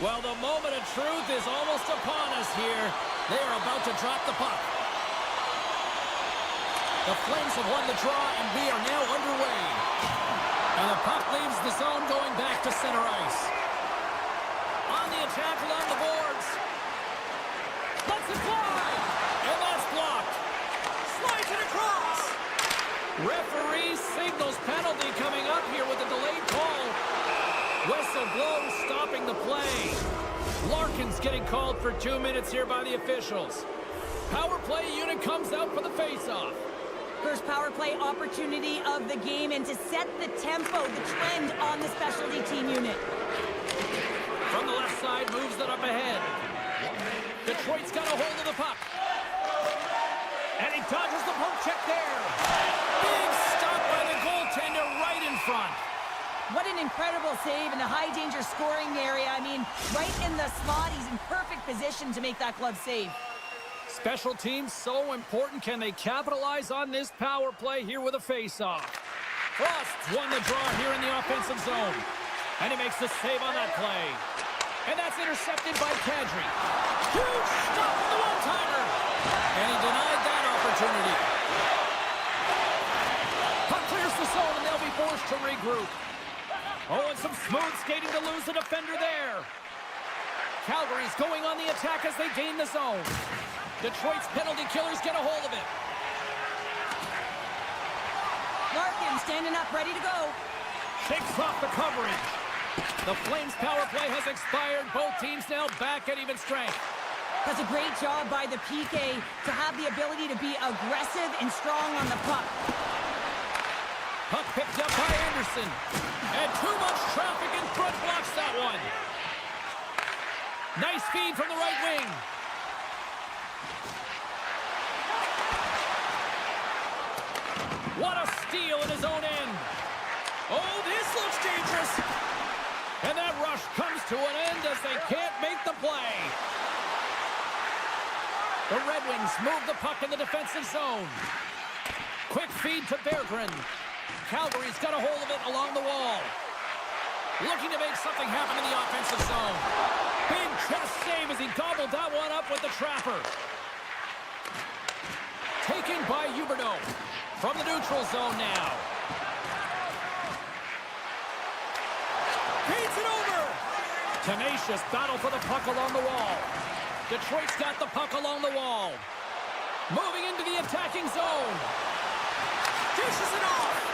Well, the moment of truth is almost upon us here. They are about to drop the puck. The Flames have won the draw, and we are now underway. And the puck leaves the zone going back to center ice. On the attack along the boards. Lets it fly. And that's blocked. Slides it across. Referee signals penalty coming up here with a delayed call. Whistle blows, stopping the play. Larkin's getting called for 2 minutes here by the officials. Power play unit comes out for the face-off. First power play opportunity of the game, and to set the tempo, the trend on the specialty team unit. From the left side, moves it up ahead. Detroit's got a hold of the puck. And he dodges the poke check there. Big stop by the goaltender right in front. What an incredible save in a high-danger scoring area. I mean, right in the slot, he's in perfect position to make that glove save. Special teams so important. Can they capitalize on this power play here with a face-off? Frost's won the draw here in the offensive zone. And he makes the save on that play. And that's intercepted by Kadri. Huge stop with the one-timer. And he denied that opportunity. Puck clears the zone, and they'll be forced to regroup. Oh, and some smooth skating to lose the defender there. Calgary's going on the attack as they gain the zone. Detroit's penalty killers get a hold of it. Larkin standing up, ready to go. Shakes off the coverage. The Flames power play has expired. Both teams now back at even strength. That's a great job by the PK to have the ability to be aggressive and strong on the puck. Puck picked up by Anderson. And too much traffic in front blocks that one. Nice feed from the right wing. What a steal in his own end. Oh, this looks dangerous. And that rush comes to an end as they can't make the play. The Red Wings move the puck in the defensive zone. Quick feed to Berggren. Calgary's got a hold of it along the wall. Looking to make something happen in the offensive zone. Big chest save as he gobbled that one up with the trapper. Taken by Huberdeau. From the neutral zone now. Beats it over. Tenacious battle for the puck along the wall. Detroit's got the puck along the wall. Moving into the attacking zone. Dishes it off.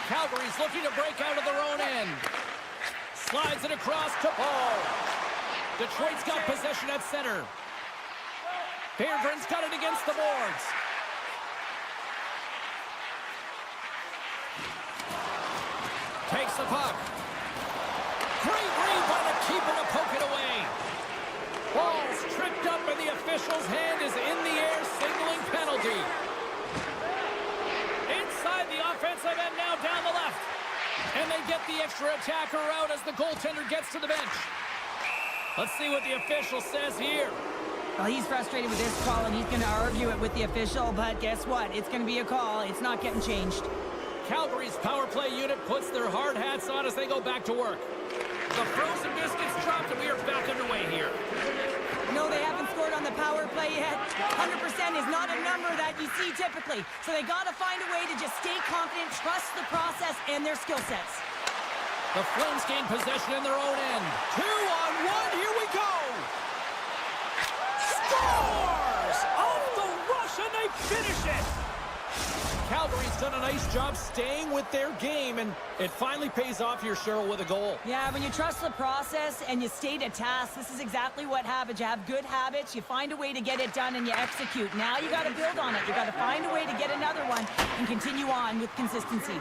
Calgary's looking to break out of their own end. Slides it across to Paul. Detroit's got possession at center. Berggren's got it against the boards. Takes the puck. Great read by the keeper to poke it away. Ball's tripped up and the official's hand is in the air, signaling penalty. Inside the offensive end now down the left. And they get the extra attacker out as the goaltender gets to the bench. Let's see what the official says here. Well, he's frustrated with this call, and he's going to argue it with the official, but guess what? It's going to be a call. It's not getting changed. Calgary's power play unit puts their hard hats on as they go back to work. The frozen biscuits dropped, and we are back underway here. No, they haven't scored on the power play yet. 100% is not a number that you see typically. So they got to find a way to just stay confident, trust the process and their skill sets. The Flames gain possession in their own end. 2-on-1, here we go! Scores! Off the rush, and they finish it! Calgary's done a nice job staying with their game, and it finally pays off here, Cheryl, with a goal. Yeah, when you trust the process and you stay to task, this is exactly what happens. You have good habits, you find a way to get it done, and you execute. Now you got to build on it. You got to find a way to get another one and continue on with consistency.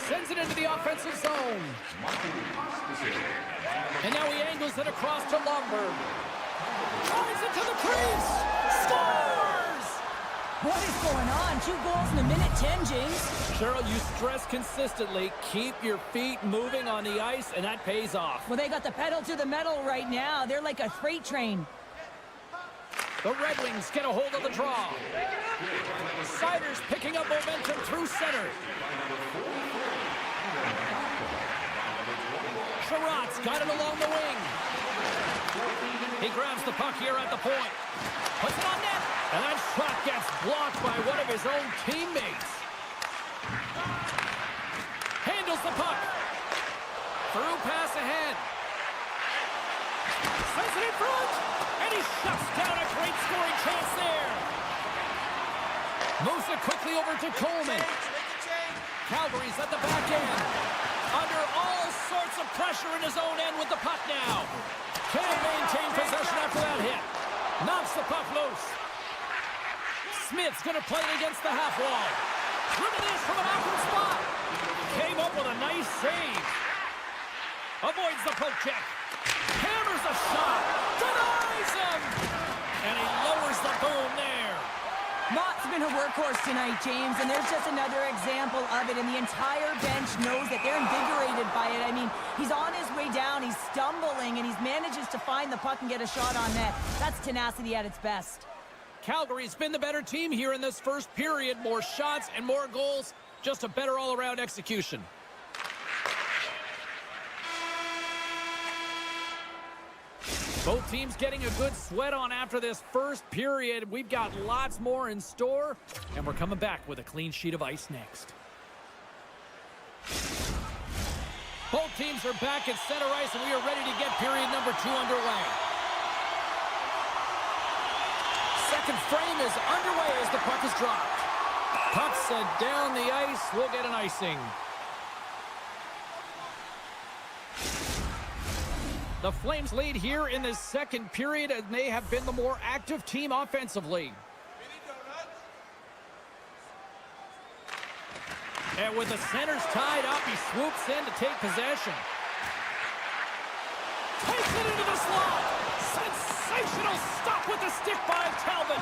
Sends it into the offensive zone. And now he angles it across to Lomberg. Drives it to the crease. Scores! What is going on? 2 goals in a minute 10, James. Cheryl, you stress consistently, keep your feet moving on the ice, and that pays off. Well, they got the pedal to the metal right now. They're like a freight train. The Red Wings get a hold of the draw. Siders picking up momentum through center. Sherratt Detroit's got it along the wing. He grabs the puck here at the point. Puts it on net. And that shot gets blocked by one of his own teammates. Handles the puck. Through pass ahead. Sends it in front. And he shuts down a great scoring chance there. Moves it quickly over to Coleman. Calgary's at the back end. Under all sorts of pressure in his own end with the puck now. Can't maintain possession after that hit. Knocks the puck loose. Smith's going to play it against the half wall. Look at this from an awkward spot. Came up with a nice save. Avoids the poke check. Hammers a shot. Denies him. And he lowers the boom there. Mott's been a workhorse tonight, James, and there's just another example of it, and the entire bench knows that they're invigorated by it. I mean, he's on his way down, he's stumbling, and he manages to find the puck and get a shot on net. That's tenacity at its best. Calgary's been the better team here in this first period. More shots and more goals. Just a better all-around execution. Both teams getting a good sweat on after this first period. We've got lots more in store, and we're coming back with a clean sheet of ice next. Both teams are back at center ice, and we are ready to get period number 2 underway. Second frame is underway as the puck is dropped. Puck set down the ice. We'll get an icing. The Flames lead here in this second period, and they have been the more active team offensively. And with the centers tied up, he swoops in to take possession. Takes it into the slot. Sensational stop with the stick by Talbot.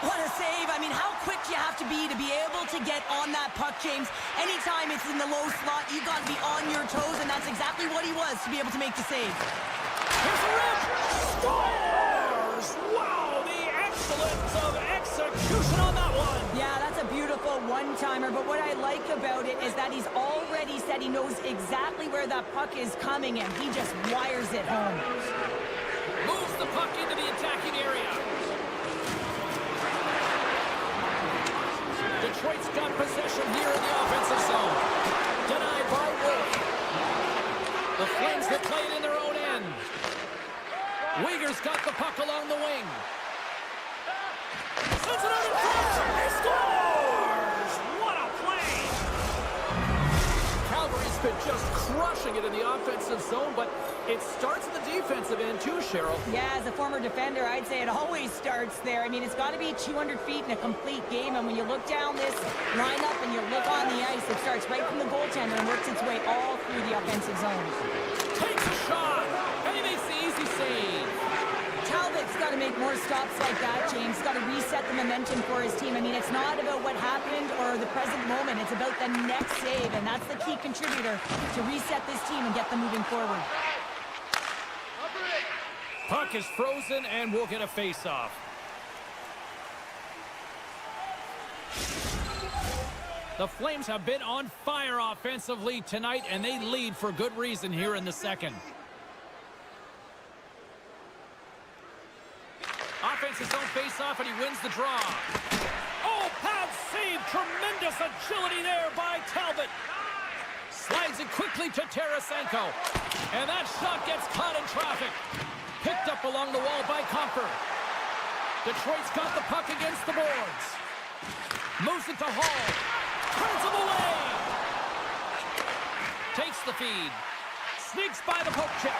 What a save. I mean, how quick you have to be able to get on that puck, James. Anytime it's in the low slot, you got to be on your toes, and that's exactly what he was to be able to make the save. Here's a rip. Scores! Wow, the excellence of execution on that one. Yeah, that's a beautiful one-timer, but what I like about it is that he's already said he knows exactly where that puck is coming, and he just wires it home. Moves the puck into the attacking area. Detroit's got possession here in the offensive zone. Denied by Wolf. The Flames that play it in their own end. Uyghur's got the puck along the wing. Sends it out in front. He scores! What a play! Calgary's been just crushing it in the offensive zone, but it starts in the defensive end too, Cheryl. Yeah, as a former defender, I'd say it always starts there. I mean, it's got to be 200 feet in a complete game, and when you look down this lineup and you look on the ice, it starts right from the goaltender and works its way all through the offensive zone. Takes a shot, and he makes the easy save. Talbot's got to make more stops like that, James. Got to reset the momentum for his team. I mean, it's not about what happened or the present moment. It's about the next save, and that's the key contributor to reset this team and get them moving forward. Puck is frozen, and we'll get a face-off. The Flames have been on fire offensively tonight, and they lead for good reason here in the second. Offensive zone face-off, and he wins the draw. Oh, pad save. Tremendous agility there by Talbot. Slides it quickly to Tarasenko. And that shot gets caught in traffic. Picked up along the wall by Comfort. Detroit's got the puck against the boards. Moves it to Hall. Turns him away. Takes the feed. Sneaks by the poke check.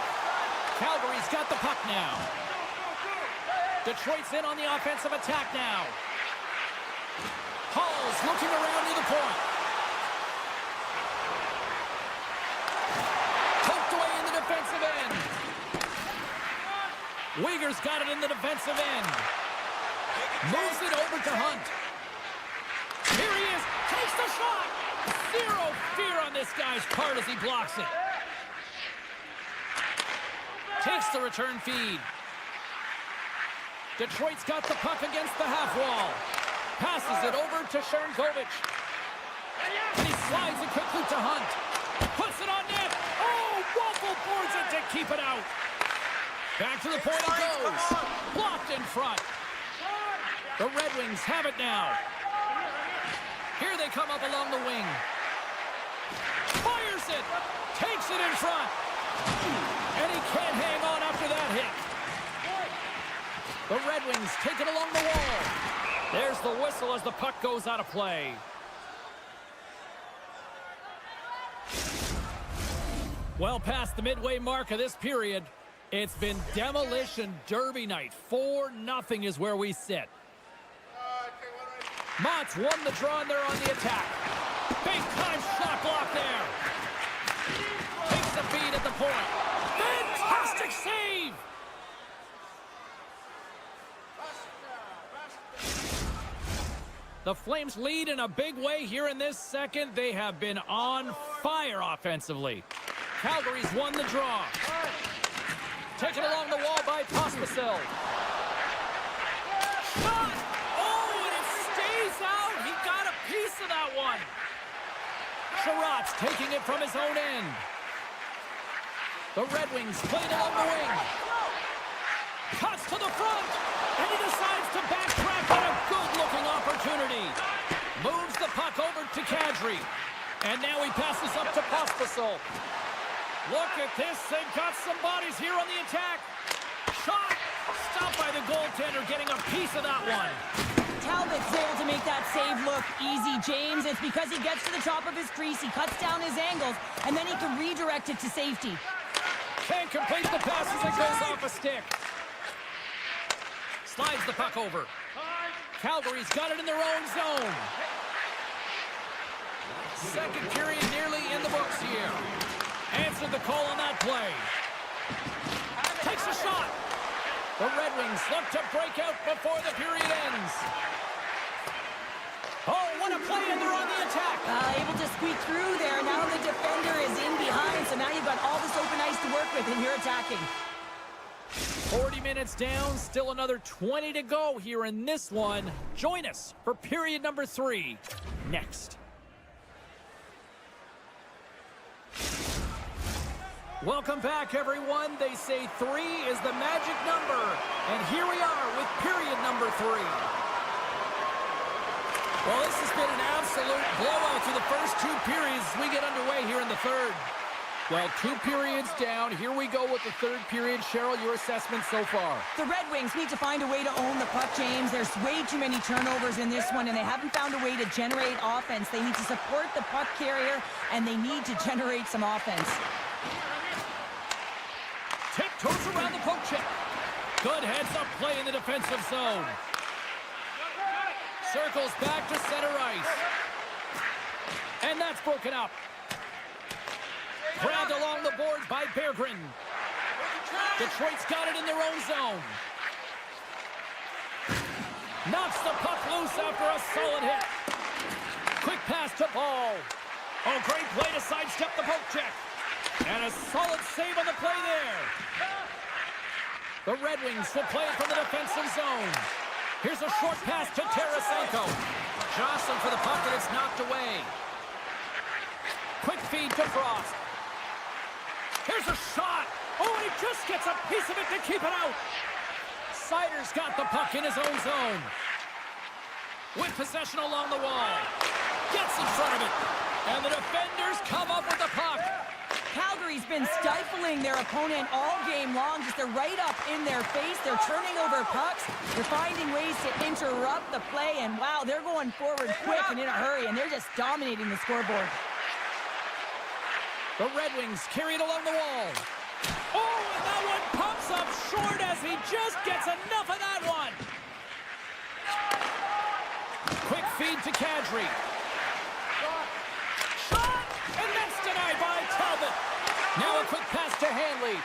Calgary's got the puck now. Detroit's in on the offensive attack now. Hall's looking around near the point. Poked away in the defensive end. Uyghur's got it in the defensive end. Moves it over to Hunt. Here he is. Takes the shot. Zero fear on this guy's part as he blocks it. Takes the return feed. Detroit's got the puck against the half wall. Passes it over to Sharangovich. And he slides it quickly to Hunt. Puts it on net. Oh, waffle boards it to Back to the point it goes. Blocked in front. The Red Wings have it now. Here they come up along the wing. Fires it. Takes it in front. And he can't hang on after that hit. The Red Wings take it along the wall. There's the whistle as the puck goes out of play. Well past the midway mark of this period, it's been demolition derby night. 4-0 is where we sit. Mott's won the draw and they're on the attack. Big time shot block there. Takes the feed at the point. Fantastic save! The Flames lead in a big way here in this second. They have been on fire offensively. Calgary's won the draw. Taken along the wall by Pospisil. Shot! Oh, and it stays out. He got a piece of that one. Sherratt's taking it from his own end. The Red Wings played along the wing. Cuts to the front. And he decides to backtrack on a good-looking opportunity. Moves the puck over to Kadri. And now he passes up to Pospisil. Look at this. They've got some bodies here on the attack. Shot. Stopped by the goaltender, getting a piece of that one. Talbot's there to make that save look easy, James. It's because he gets to the top of his crease, he cuts down his angles, and then he can redirect it to safety. Can't complete the pass as it goes off a stick. Slides the puck over. Calgary's got it in their own zone. Second period nearly in the books here. Answered the call on that play. Takes a shot. The Red Wings look to break out before the period ends. Oh, what a play, and they're on the attack. Able to squeak through there. Now the defender is in behind, so now you've got all this open ice to work with, and you're attacking. 40 minutes down, still another 20 to go here in this one. Join us for period number 3 next. Welcome back, everyone. They say 3 is the magic number, and here we are with period number 3. Well, this has been an absolute blowout through the first 2 periods as we get underway here in the third. Well, 2 periods down. Here we go with the third period. Cheryl, your assessment so far? The Red Wings need to find a way to own the puck, James. There's way too many turnovers in this one, and they haven't found a way to generate offense. They need to support the puck carrier, and they need to generate some offense. Tiptoes around the poke check. Good heads-up play in the defensive zone. Circles back to center ice. And that's broken up. Grabbed along the boards by Berggren. Detroit's got it in their own zone. Knocks the puck loose after a solid hit. Quick pass to Ball. Oh, great play to sidestep the poke check. And a solid save on the play there. The Red Wings will play it from the defensive zone. Here's a short pass to Tarasenko. Jostling for the puck, and it's knocked away. Quick feed to Frost. Here's a shot. Oh, and he just gets a piece of it to keep it out. Sider's got the puck in his own zone. With possession along the wall. Gets in front of it. And the defenders come up with the puck. Calgary's been stifling their opponent all game long. Just they're right up in their face. They're turning over pucks. They're finding ways to interrupt the play. And wow, they're going forward quick and in a hurry. And they're just dominating the scoreboard. The Red Wings carry it along the wall. Oh, and that one pumps up short as he just gets enough of that one. Quick feed to Kadri. Shot! And that's denied by Talbot. Now a quick pass to Hanley.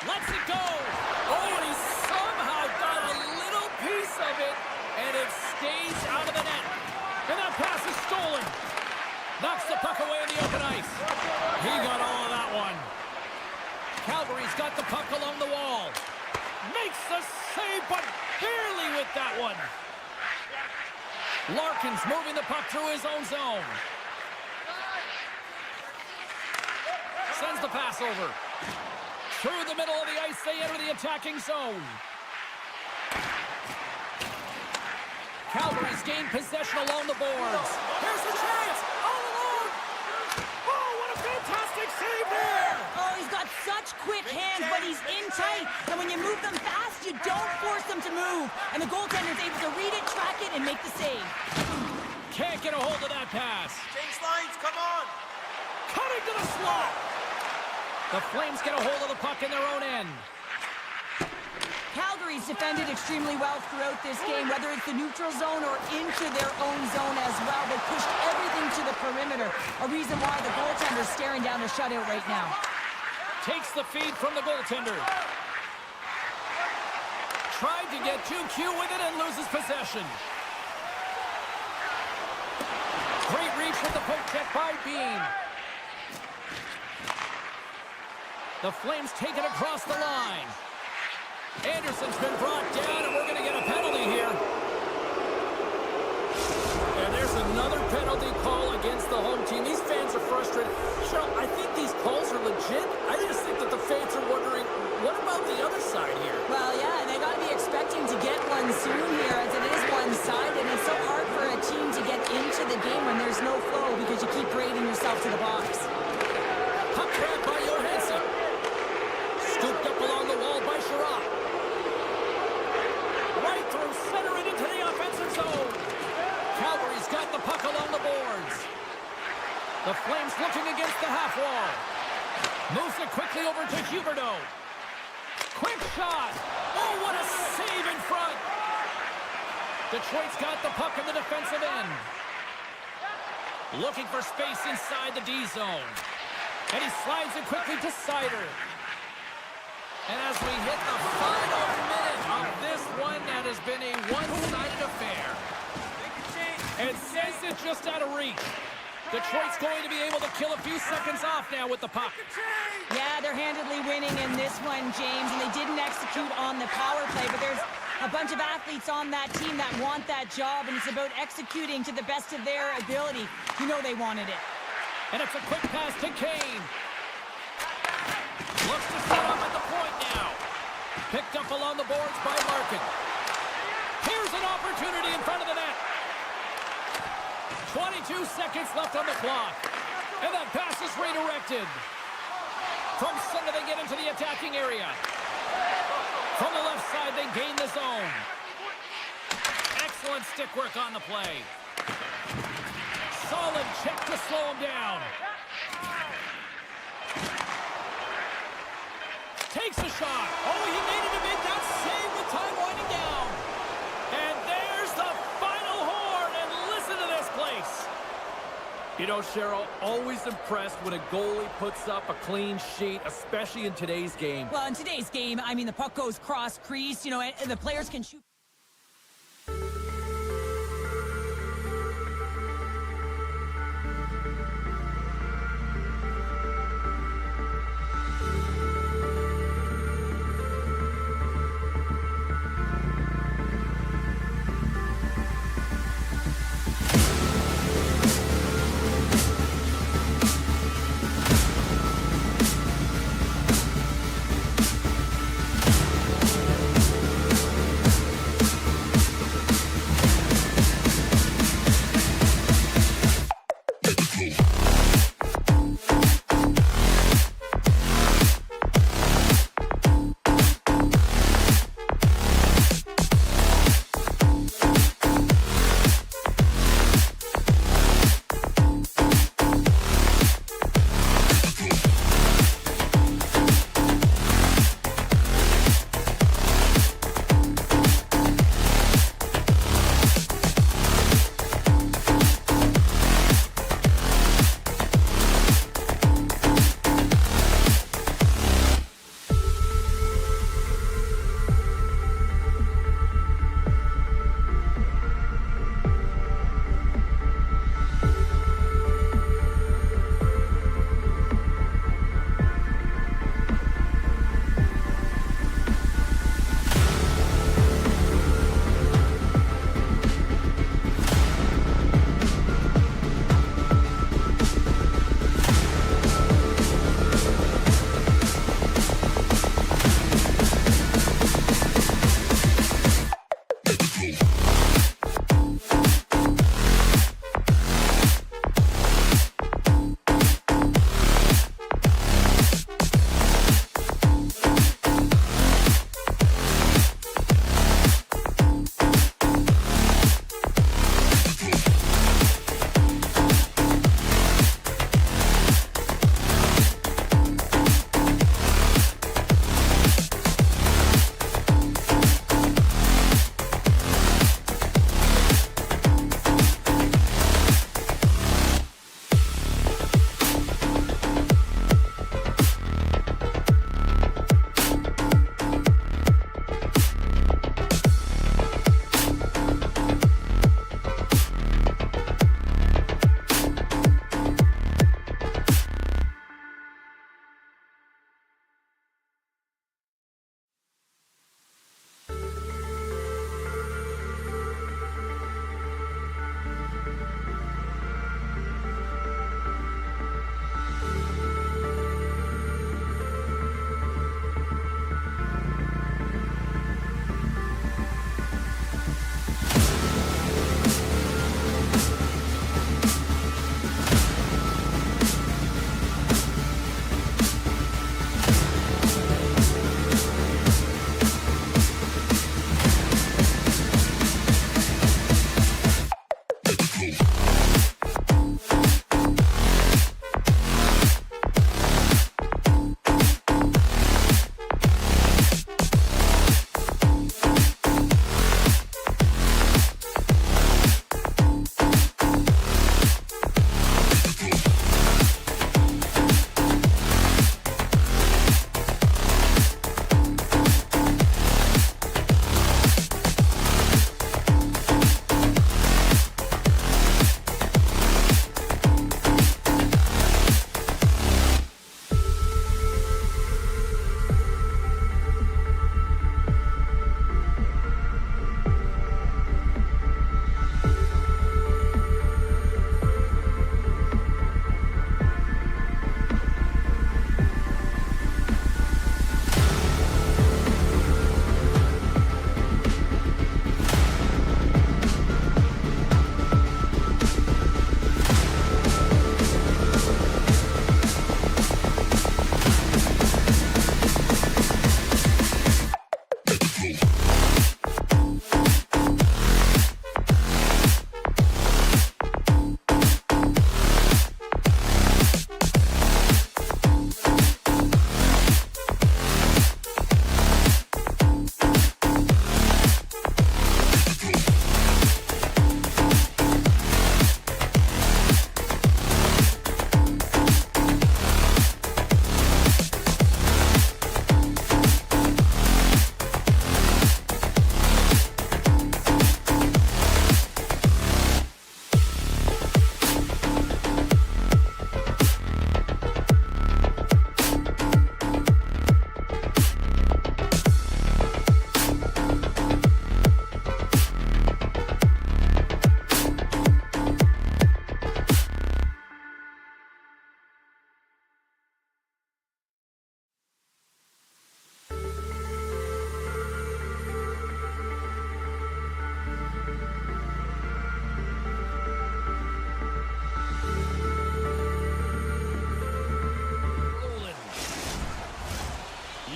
Lets it go. Oh, and he somehow got a little piece of it, and it stays out of the net. And that pass is stolen. Knocks the puck away in the open ice. He got all of that one. Calgary's got the puck along the wall. Makes the save, but barely with that one. Larkin's moving the puck through his own zone. Sends the pass over. Through the middle of the ice, they enter the attacking zone. Calgary's gained possession along the boards. Here's the chance! All alone! Oh, what a fantastic save there! Oh, he's got such quick hands, but he's in tight. And when you move them fast, you don't force them to move. And the goaltender's able to read it, track it, and make the save. Can't get a hold of that pass. Change lines, come on! Cutting to the slot! The Flames get a hold of the puck in their own end. Calgary's defended extremely well throughout this game, whether it's the neutral zone or into their own zone as well. They pushed everything to the perimeter, a reason why the goaltender's staring down a shutout right now. Takes the feed from the goaltender. Tried to get too cute with it and loses possession. Great reach with the poke check by Bean. The Flames take it across the line. Anderson's been brought down, and we're going to get a penalty here. And there's another penalty call against the home team. These fans are frustrated. Cheryl, I think these calls are legit. I just think that the fans are wondering, what about the other side here? Well, yeah, they got to be expecting to get one soon here, as it is one-sided, and it's so hard for a team to get into the game when there's no flow because you keep braiding yourself to the box. Puck grab by Johansson. Scooped up along the wall by Sherratt. Right through center and into the offensive zone. Calgary's got the puck along the boards. The Flames looking against the half wall. Moves it quickly over to Huberdeau. Quick shot. Oh, what a save in front. Detroit's got the puck in the defensive end. Looking for space inside the D zone. And he slides it quickly to Sider. And as we hit the final minute of this one, that has been a one-sided affair. And says it just out of reach. Detroit's going to be able to kill a few seconds off now with the puck. Yeah, they're handedly winning in this one, James, and they didn't execute on the power play, but there's a bunch of athletes on that team that want that job, and it's about executing to the best of their ability. You know they wanted it. And it's a quick pass to Kane. Looks to set up at the point now. Picked up along the boards by Larkin. Here's an opportunity in front of the net. 22 seconds left on the clock. And that pass is redirected. From center, they get into the attacking area. From the left side, they gain the zone. Excellent stick work on the play. Solid check to slow him down. Takes a shot. Oh, he needed to make that save with time winding down. And there's the final horn. And listen to this place. You know, Cheryl, always impressed when a goalie puts up a clean sheet, especially in today's game. Well, in today's game, I mean, the puck goes cross-crease, you know, and the players can shoot.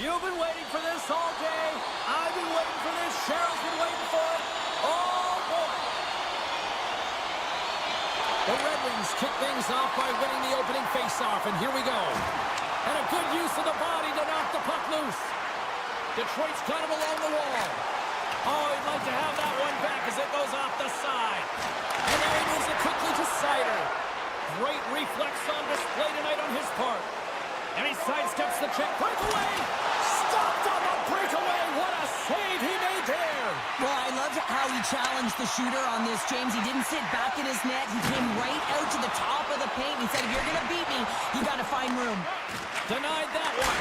You've been waiting for this all day. I've been waiting for this. Cheryl's been waiting for it. Oh, boy. The Red Wings kick things off by winning the opening faceoff, and here we go. And a good use of the body to knock the puck loose. Detroit's got him along the wall. Oh, he'd like to have that one back as it goes off the side. And now he moves it quickly to Sider. Great reflex on display tonight on his part. And he sidesteps the check. Breakaway! Stopped on the breakaway! What a save he made there! Well, I loved how he challenged the shooter on this, James. He didn't sit back in his net. He came right out to the top of the paint. He said, if you're going to beat me, you got to find room. Denied that one.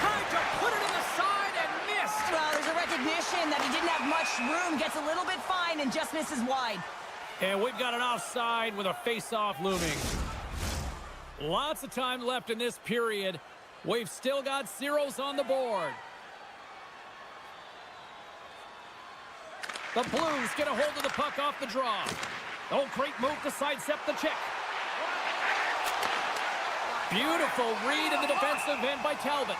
Tried to put it in the side and missed. Well, there's a recognition that he didn't have much room. Gets a little bit fine and just misses wide. And we've got an offside with a face-off looming. Lots of time left in this period. We've still got zeros on the board. The Blues get a hold of the puck off the draw. Oh, great move to sidestep the check. Beautiful read in the defensive end by Talbot.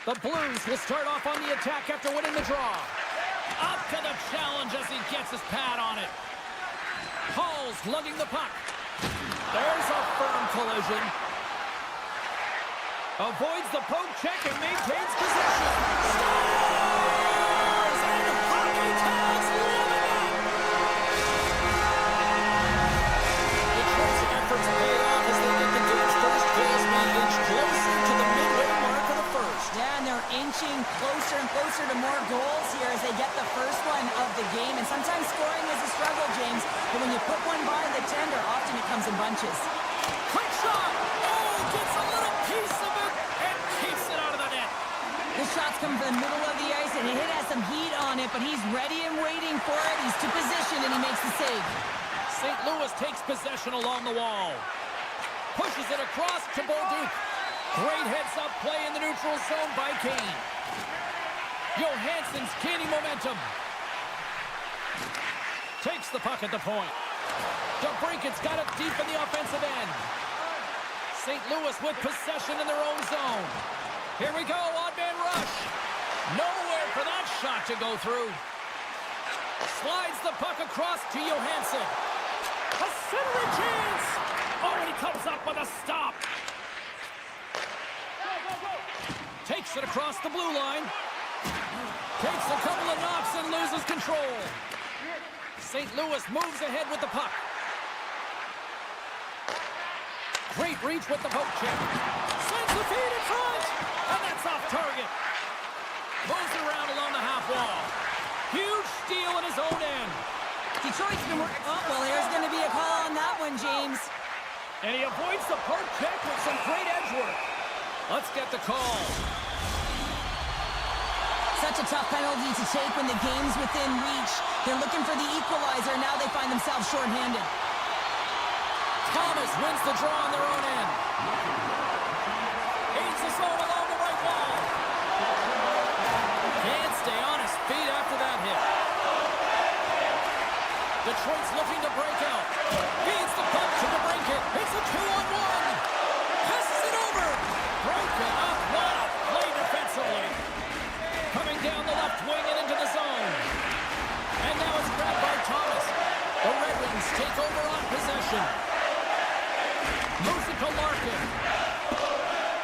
The Blues will start off on the attack after winning the draw. Up to the challenge as he gets his pad on it. Hall's lugging the puck. There's a firm collision. Avoids the poke check and maintains possession. Stars and hockey tags living it. Detroit's efforts pay off as they get the game's first goals being inched closer to the midway mark of the first. Yeah, and they're inching closer and closer to more goals here as they get the first one of the game. And sometimes scoring is a struggle, James. But when you put one by the tender, often it comes in bunches. Quick shot! Oh, gets a little piece of it and keeps it out of the net. This shot's coming from the middle of the ice, and it has some heat on it, but he's ready and waiting for it. He's to position, and he makes the save. St. Louis takes possession along the wall. Pushes it across to Bolduc. Great heads-up play in the neutral zone by Kane. Johansson's gaining momentum. Takes the puck at the point. DeBrinket's got it deep in the offensive end. St. Louis with possession in their own zone. Here we go, odd-man rush. Nowhere for that shot to go through. Slides the puck across to Johansson. A centering chance! Oh, and he comes up with a stop. Takes it across the blue line. Takes a couple of knocks and loses control. St. Louis moves ahead with the puck. Great reach with the poke check. Sends the feed in front, and that's off target. Moves it around along the half wall. Huge steal in his own end. Detroit's been working. Oh, well, there's going to be a call on that one, James. And he avoids the poke check with some great edge work. Let's get the call. Such a tough penalty to take when the game's within reach. They're looking for the equalizer. Now they find themselves shorthanded. Thomas wins the draw on their own end. Aids the zone along the right wall. Can't stay on his feet after that hit. Detroit's looking to break out. Feeds the puck to DeBrincat. It's a 2-on-1. Passes it over. Broken up. What a play defensively. Coming down the left wing and into the zone. And now it's grabbed by Thomas. The Red Wings take over on possession. Moves it to Larkin.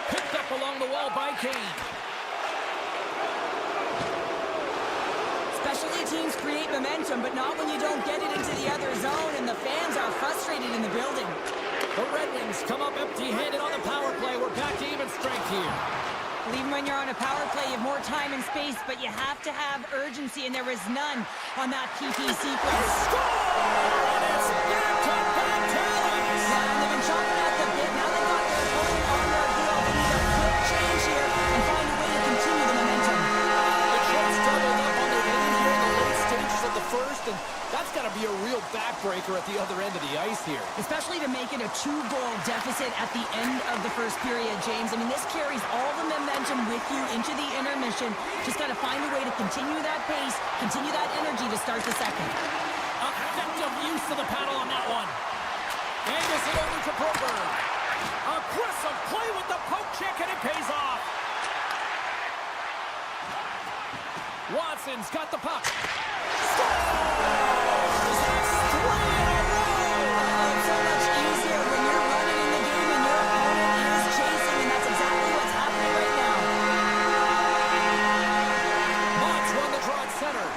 Picked up along the wall by Kane. Specialty teams create momentum, but not when you don't get it into the other zone, and the fans are frustrated in the building. The Red Wings come up empty-handed on the power play. We're back to even strength here. Well, even when you're on a power play, you have more time and space, but you have to have urgency, and there is none on that PP sequence. And it's back to Alex. Yeah, and they've been chopping at the bit. Now they've got their opponent on their heel. They need a quick change here and find a way to continue the momentum. The Detroit's doubled up on their lead here in the late stages of the first, and that's got to be a real backbreaker at the other end of the ice here. Especially to make it a 2-goal deficit at the end of the first period, James. I mean, this carries all the momentum with you into the intermission. Just got to find a way to continue that pace, continue that energy to start the second. Effective use of the paddle on that one. Angles it over to Broberg. Aggressive play with the poke check, and it pays off. Watson's got the puck. Scores! That's 3 in a row! It's so much easier when you're running in the game and your opponent is chasing, and that's exactly what's happening right now. Mott's won the draw at center.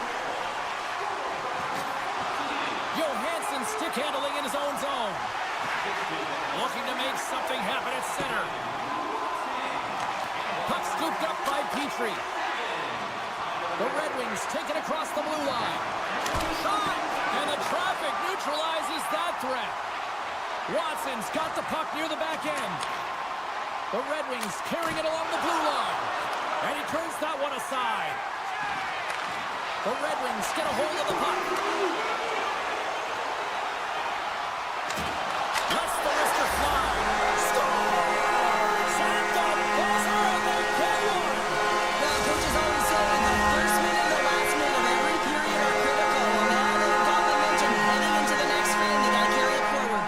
Johansson stick handling in his own zone. Looking to make something happen at center. Puck scooped up by Petrie. The Red Wings take it across the blue line. Shot! And the traffic neutralizes that threat. Watson's got the puck near the back end. The Red Wings carrying it along the blue line. And he turns that one aside. The Red Wings get a hold of the puck. Lets the wrister fly. Scores! And the buzzer, and they get one! Well, coaches always say the first minute and the last minute of every period are critical. And now they've got momentum heading into the next frame. They got to carry it forward.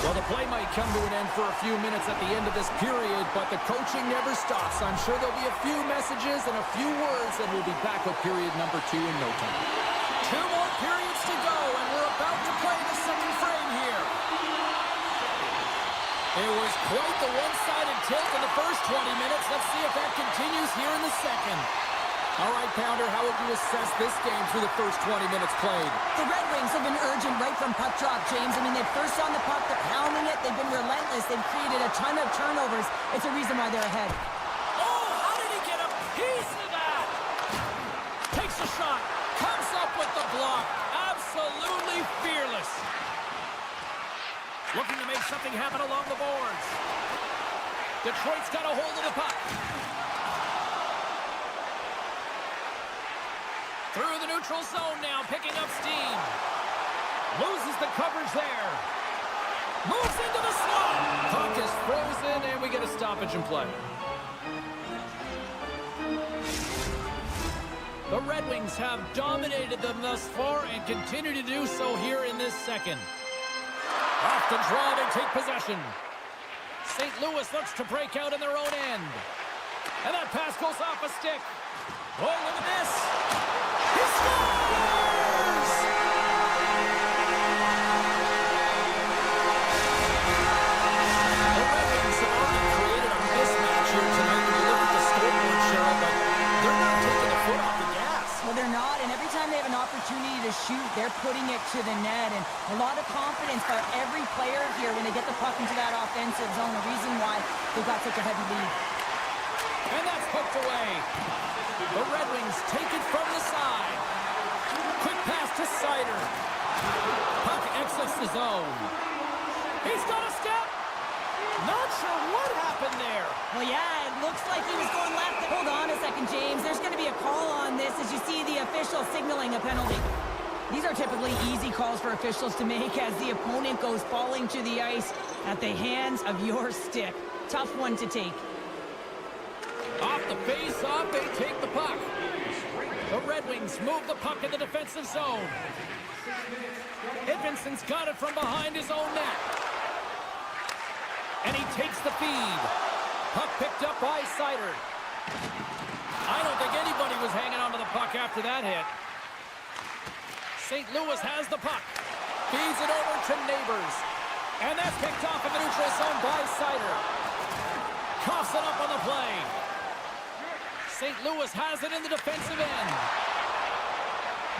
Well, the play might come to an end for a few minutes at the end of this period, but the coaching never stops. I'm sure there'll be a few messages and a few words, and we'll be back with period number 2 in no time. 2 more periods to go, and we're about to play the second frame here. It was quite the one-sided tilt in the first 20 minutes. Let's see if that continues here in the second. All right, Pounder, how would you assess this game through the first 20 minutes played? The Red Wings have been urgent right from puck drop, James. I mean, they're first on the puck, they're pounding it, they've been relentless, they've created a ton of turnovers. It's a reason why they're ahead. Oh, how did he get a piece of that? Takes a shot, comes up with the block. Absolutely fearless. Looking to make something happen along the boards. Detroit's got a hold of the puck. Through the neutral zone now, picking up steam. Loses the coverage there. Moves into the slot. Puck is frozen, and we get a stoppage in play. The Red Wings have dominated them thus far and continue to do so here in this second. Off the draw, they take possession. St. Louis looks to break out in their own end. And that pass goes off a stick. Oh, look at this. He scores! The Red Wings have already created a mismatch here tonight when you look at the scoreboard, Cheryl, but they're not taking the foot off the gas. Well, they're not, and every time they have an opportunity to shoot, they're putting it to the net, and a lot of confidence by every player here when they get the puck into that offensive zone, the reason why they've got such a heavy lead. And that's hooked away. The Red Wings take it from the side. Quick pass to Sider. Puck exits the zone. He's got a step. Not sure what happened there. Well, yeah, it looks like he was going left. Hold on a second, James. There's going to be a call on this as you see the official signaling a penalty. These are typically easy calls for officials to make as the opponent goes falling to the ice at the hands of your stick. Tough one to take. Off the face-off, they take the puck. The Red Wings move the puck in the defensive zone. Edmondson's got it from behind his own net. And he takes the feed. Puck picked up by Sider. I don't think anybody was hanging onto the puck after that hit. St. Louis has the puck. Feeds it over to Neighbors. And that's picked off in the neutral zone by Sider. Coughs it up on the play. St. Louis has it in the defensive end.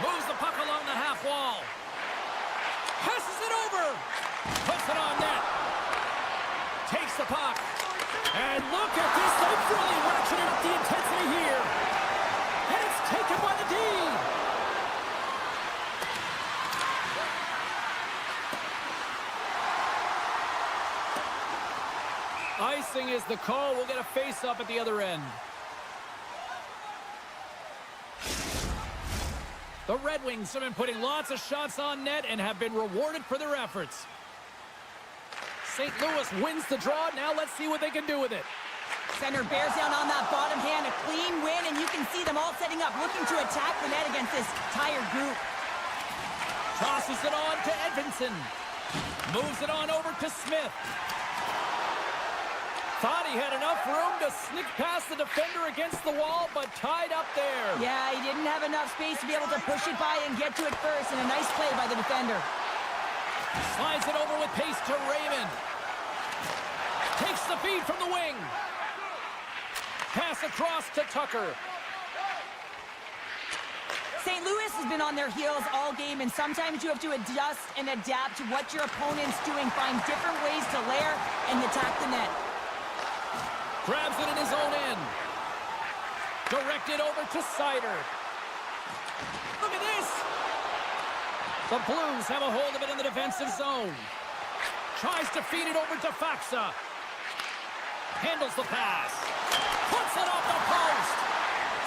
Moves the puck along the half wall. Passes it over. Puts it on net. Takes the puck. And look at this. They've really ratcheted up the intensity here. And it's taken by the D. Icing is the call. We'll get a face-up at the other end. The Red Wings have been putting lots of shots on net and have been rewarded for their efforts. St. Louis wins the draw. Now let's see what they can do with it. Center bears down on that bottom hand. A clean win, and you can see them all setting up, looking to attack the net against this tired group. Tosses it on to Edvinsson. Moves it on over to Smith. Thought he had enough room to sneak past the defender against the wall, but tied up there. Yeah, he didn't have enough space to be able to push it by and get to it first, and a nice play by the defender. Slides it over with pace to Raymond. Takes the feed from the wing. Pass across to Tucker. St. Louis has been on their heels all game, and sometimes you have to adjust and adapt to what your opponent's doing. Find different ways to layer and attack the net. Grabs it in his own end. Directed over to Seider. Look at this! The Blues have a hold of it in the defensive zone. Tries to feed it over to Faksa. Handles the pass. Puts it off the post.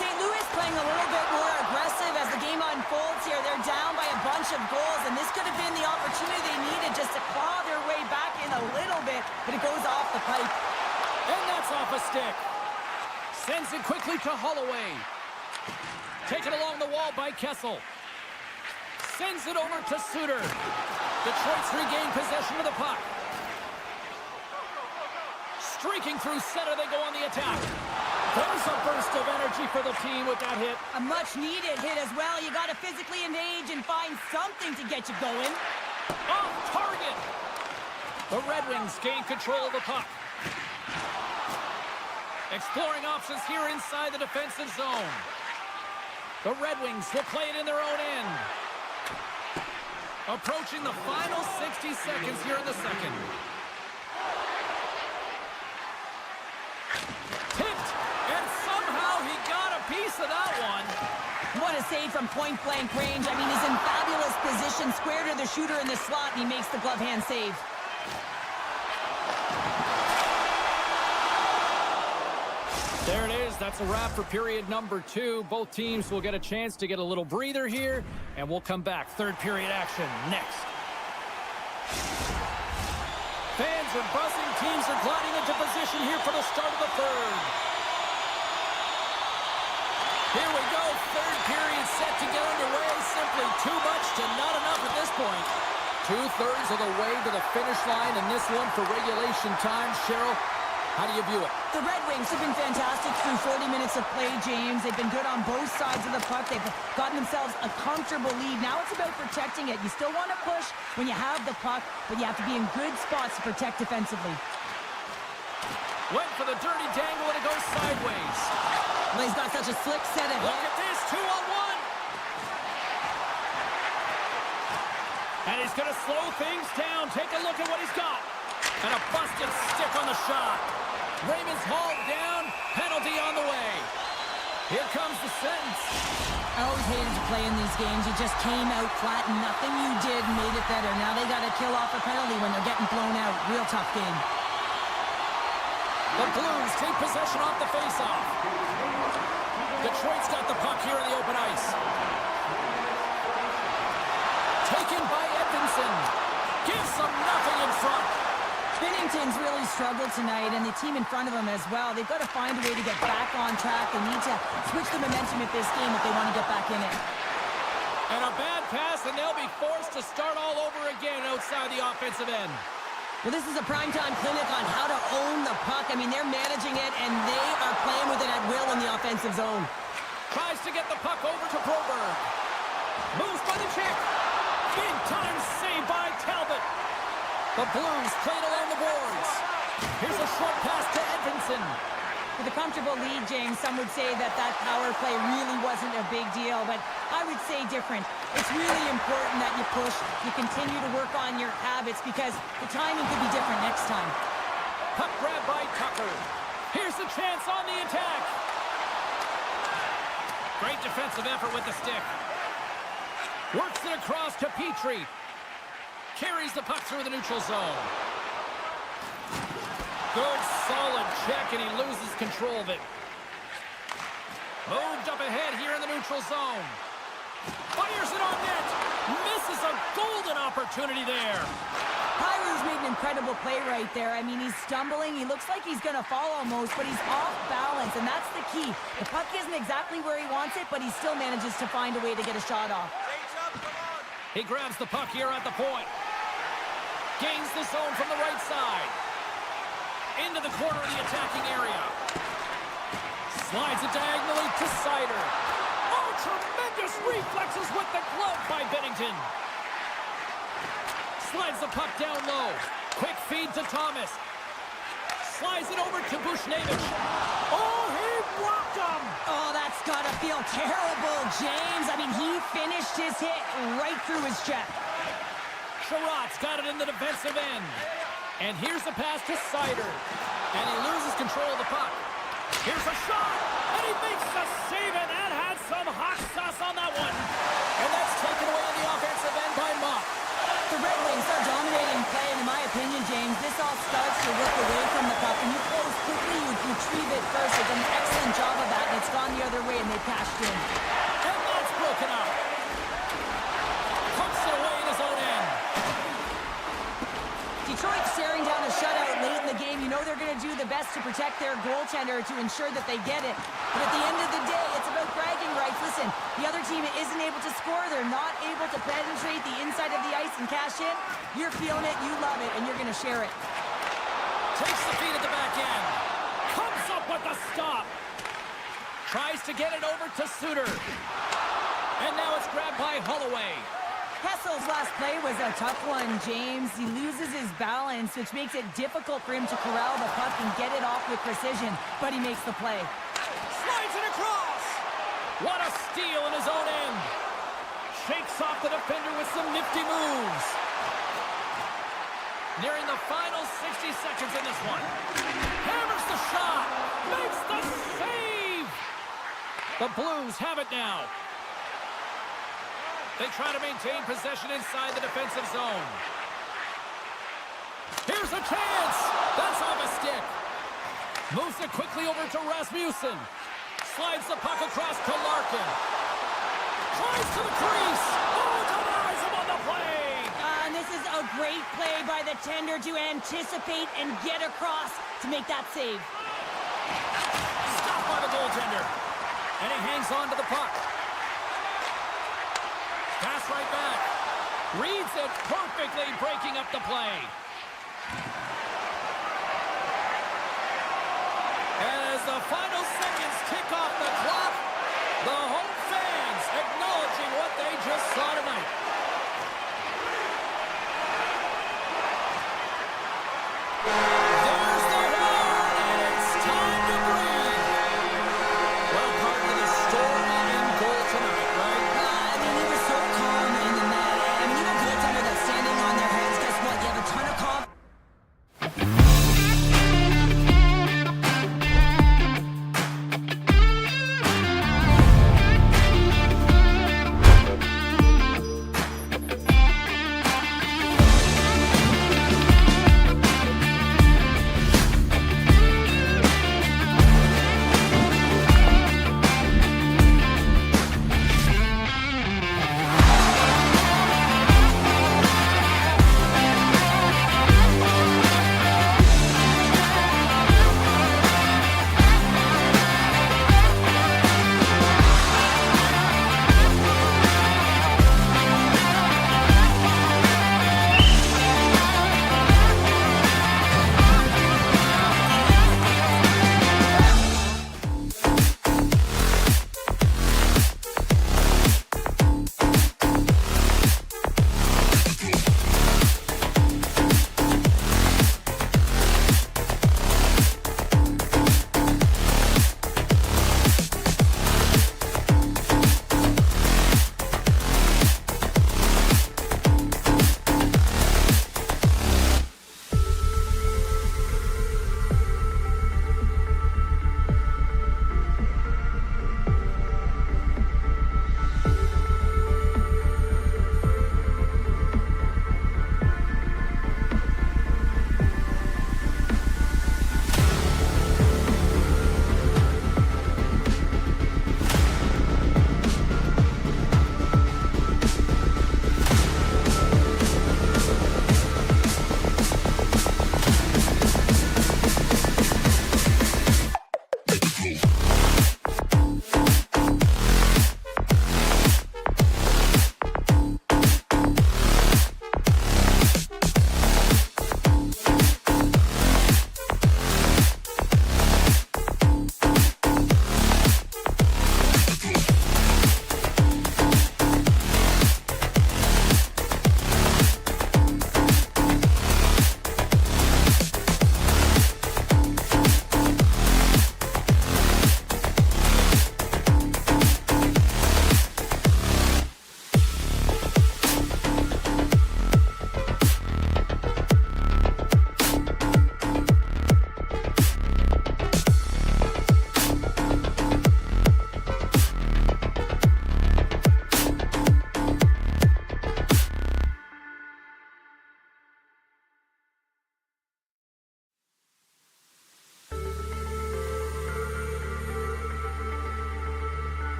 St. Louis playing a little bit more aggressive as the game unfolds here. They're down by a bunch of goals, and this could have been the opportunity they needed just to claw their way back in a little bit, but it goes off the pipe. And that's off a stick. Sends it quickly to Holloway. Taken along the wall by Kessel. Sends it over to Suter. Detroit's regained possession of the puck. Streaking through center, they go on the attack. There's a burst of energy for the team with that hit. A much-needed hit as well. You got to physically engage and find something to get you going. Off target. The Red Wings gain control of the puck. Exploring options here inside the defensive zone. The Red Wings will play it in their own end. Approaching the final 60 seconds here in the second. Tipped, and somehow he got a piece of that one. What a save from point-blank range. I mean, he's in fabulous position, square to the shooter in the slot, and he makes the glove hand save. There it is. That's a wrap for period number 2. Both teams will get a chance to get a little breather here, and we'll come back. Third period action next. Fans are buzzing. Teams are gliding into position here for the start of the third. Here we go. Third period set to get underway. Simply too much to not enough at this point. 2/3 of the way to the finish line in this one for regulation time. Cheryl, how do you view it? The Red Wings have been fantastic through 40 minutes of play, James. They've been good on both sides of the puck. They've gotten themselves a comfortable lead. Now it's about protecting it. You still want to push when you have the puck, but you have to be in good spots to protect defensively. Went for the dirty dangle and it goes sideways. Well, he's got such a slick set of Look at this, 2-on-1. And he's going to slow things down. Take a look at what he's got. And a busted stick on the shot. Raymond's hauled down. Penalty on the way. Here comes the sentence. I always hated to play in these games. You just came out flat and nothing you did made it better. Now they got to kill off a penalty when they're getting blown out. Real tough game. The Blues take possession off the faceoff. Detroit's got the puck here in the open ice. Taken by Edvinsson. Gives them nothing in front. Binnington's really struggled tonight, and the team in front of him as well. They've got to find a way to get back on track. They need to switch the momentum of this game if they want to get back in it. And a bad pass, and they'll be forced to start all over again outside the offensive end. Well, this is a primetime clinic on how to own the puck. I mean, they're managing it, and they are playing with it at will in the offensive zone. Tries to get the puck over to Broberg. Moves by the check. Big time save by Talbot. The Blues played along the boards. Here's a short pass to Edvinsson. With a comfortable lead, James, some would say that power play really wasn't a big deal, but I would say different. It's really important that you push, you continue to work on your habits because the timing could be different next time. Puck grab by Tucker. Here's the chance on the attack. Great defensive effort with the stick. Works it across to Petrie. Carries the puck through the neutral zone. Good, solid check, and he loses control of it. Moved up ahead here in the neutral zone. Fires it on net. Misses a golden opportunity there. Pyro's made an incredible play right there. I mean, he's stumbling. He looks like he's going to fall almost, but he's off balance, and that's the key. The puck isn't exactly where he wants it, but he still manages to find a way to get a shot off. He grabs the puck here at the point. Gains the zone from the right side. Into the corner of the attacking area. Slides it diagonally to Sider. Oh, tremendous reflexes with the glove by Bennington. Slides the puck down low. Quick feed to Thomas. Slides it over to Bushnevich. Oh, he blocked him. Oh, that's got to feel terrible, James. I mean, he finished his hit right through his chest. Sherratt's got it in the defensive end. And here's the pass to Sider. And he loses control of the puck. Here's a shot. And he makes the save, and that had some hot sauce on that one. And that's taken away on the offensive end by Mock. The Red Wings are dominating play, and in my opinion, James, this all starts to work away from the puck. When you close quickly, you retrieve it first. They've done an excellent job of that, and it's gone the other way, and they've cashed in. And that's broken up. Puts it away in his own end. Detroit's staring down a shutout late in the game. You know they're going to do the best to protect their goaltender to ensure that they get it. But at the end of the day, it's about bragging rights. Listen, the other team isn't able to score. They're not able to penetrate the inside of the ice and cash in. You're feeling it, you love it, and you're going to share it. Takes the feed at the back end. Comes up with the stop. Tries to get it over to Suter. And now it's grabbed by Holloway. Kessel's last play was a tough one, James. He loses his balance, which makes it difficult for him to corral the puck and get it off with precision, but he makes the play. Slides it across. What a steal in his own end. Shakes off the defender with some nifty moves. Nearing the final 60 seconds in this one. Hammers the shot. Makes the save. The Blues have it now. They try to maintain possession inside the defensive zone. Here's a chance. That's off a stick. Moves it quickly over to Rasmussen. Slides the puck across to Larkin. Tries to the crease. Oh, denies him on the play. And this is a great play by the tender to anticipate and get across to make that save. Stopped by the goaltender. And he hangs on to the puck. Pass right back. Reads it perfectly, breaking up the play. As the final seconds tick off the clock, the home fans acknowledging what they just saw tonight. There's the horn, and it's time to breathe. Well, part of the story in goal tonight, right? I mean, they were so calm in the net. I mean, even goaltender that's standing on their heads, guess what? You have a ton of confidence.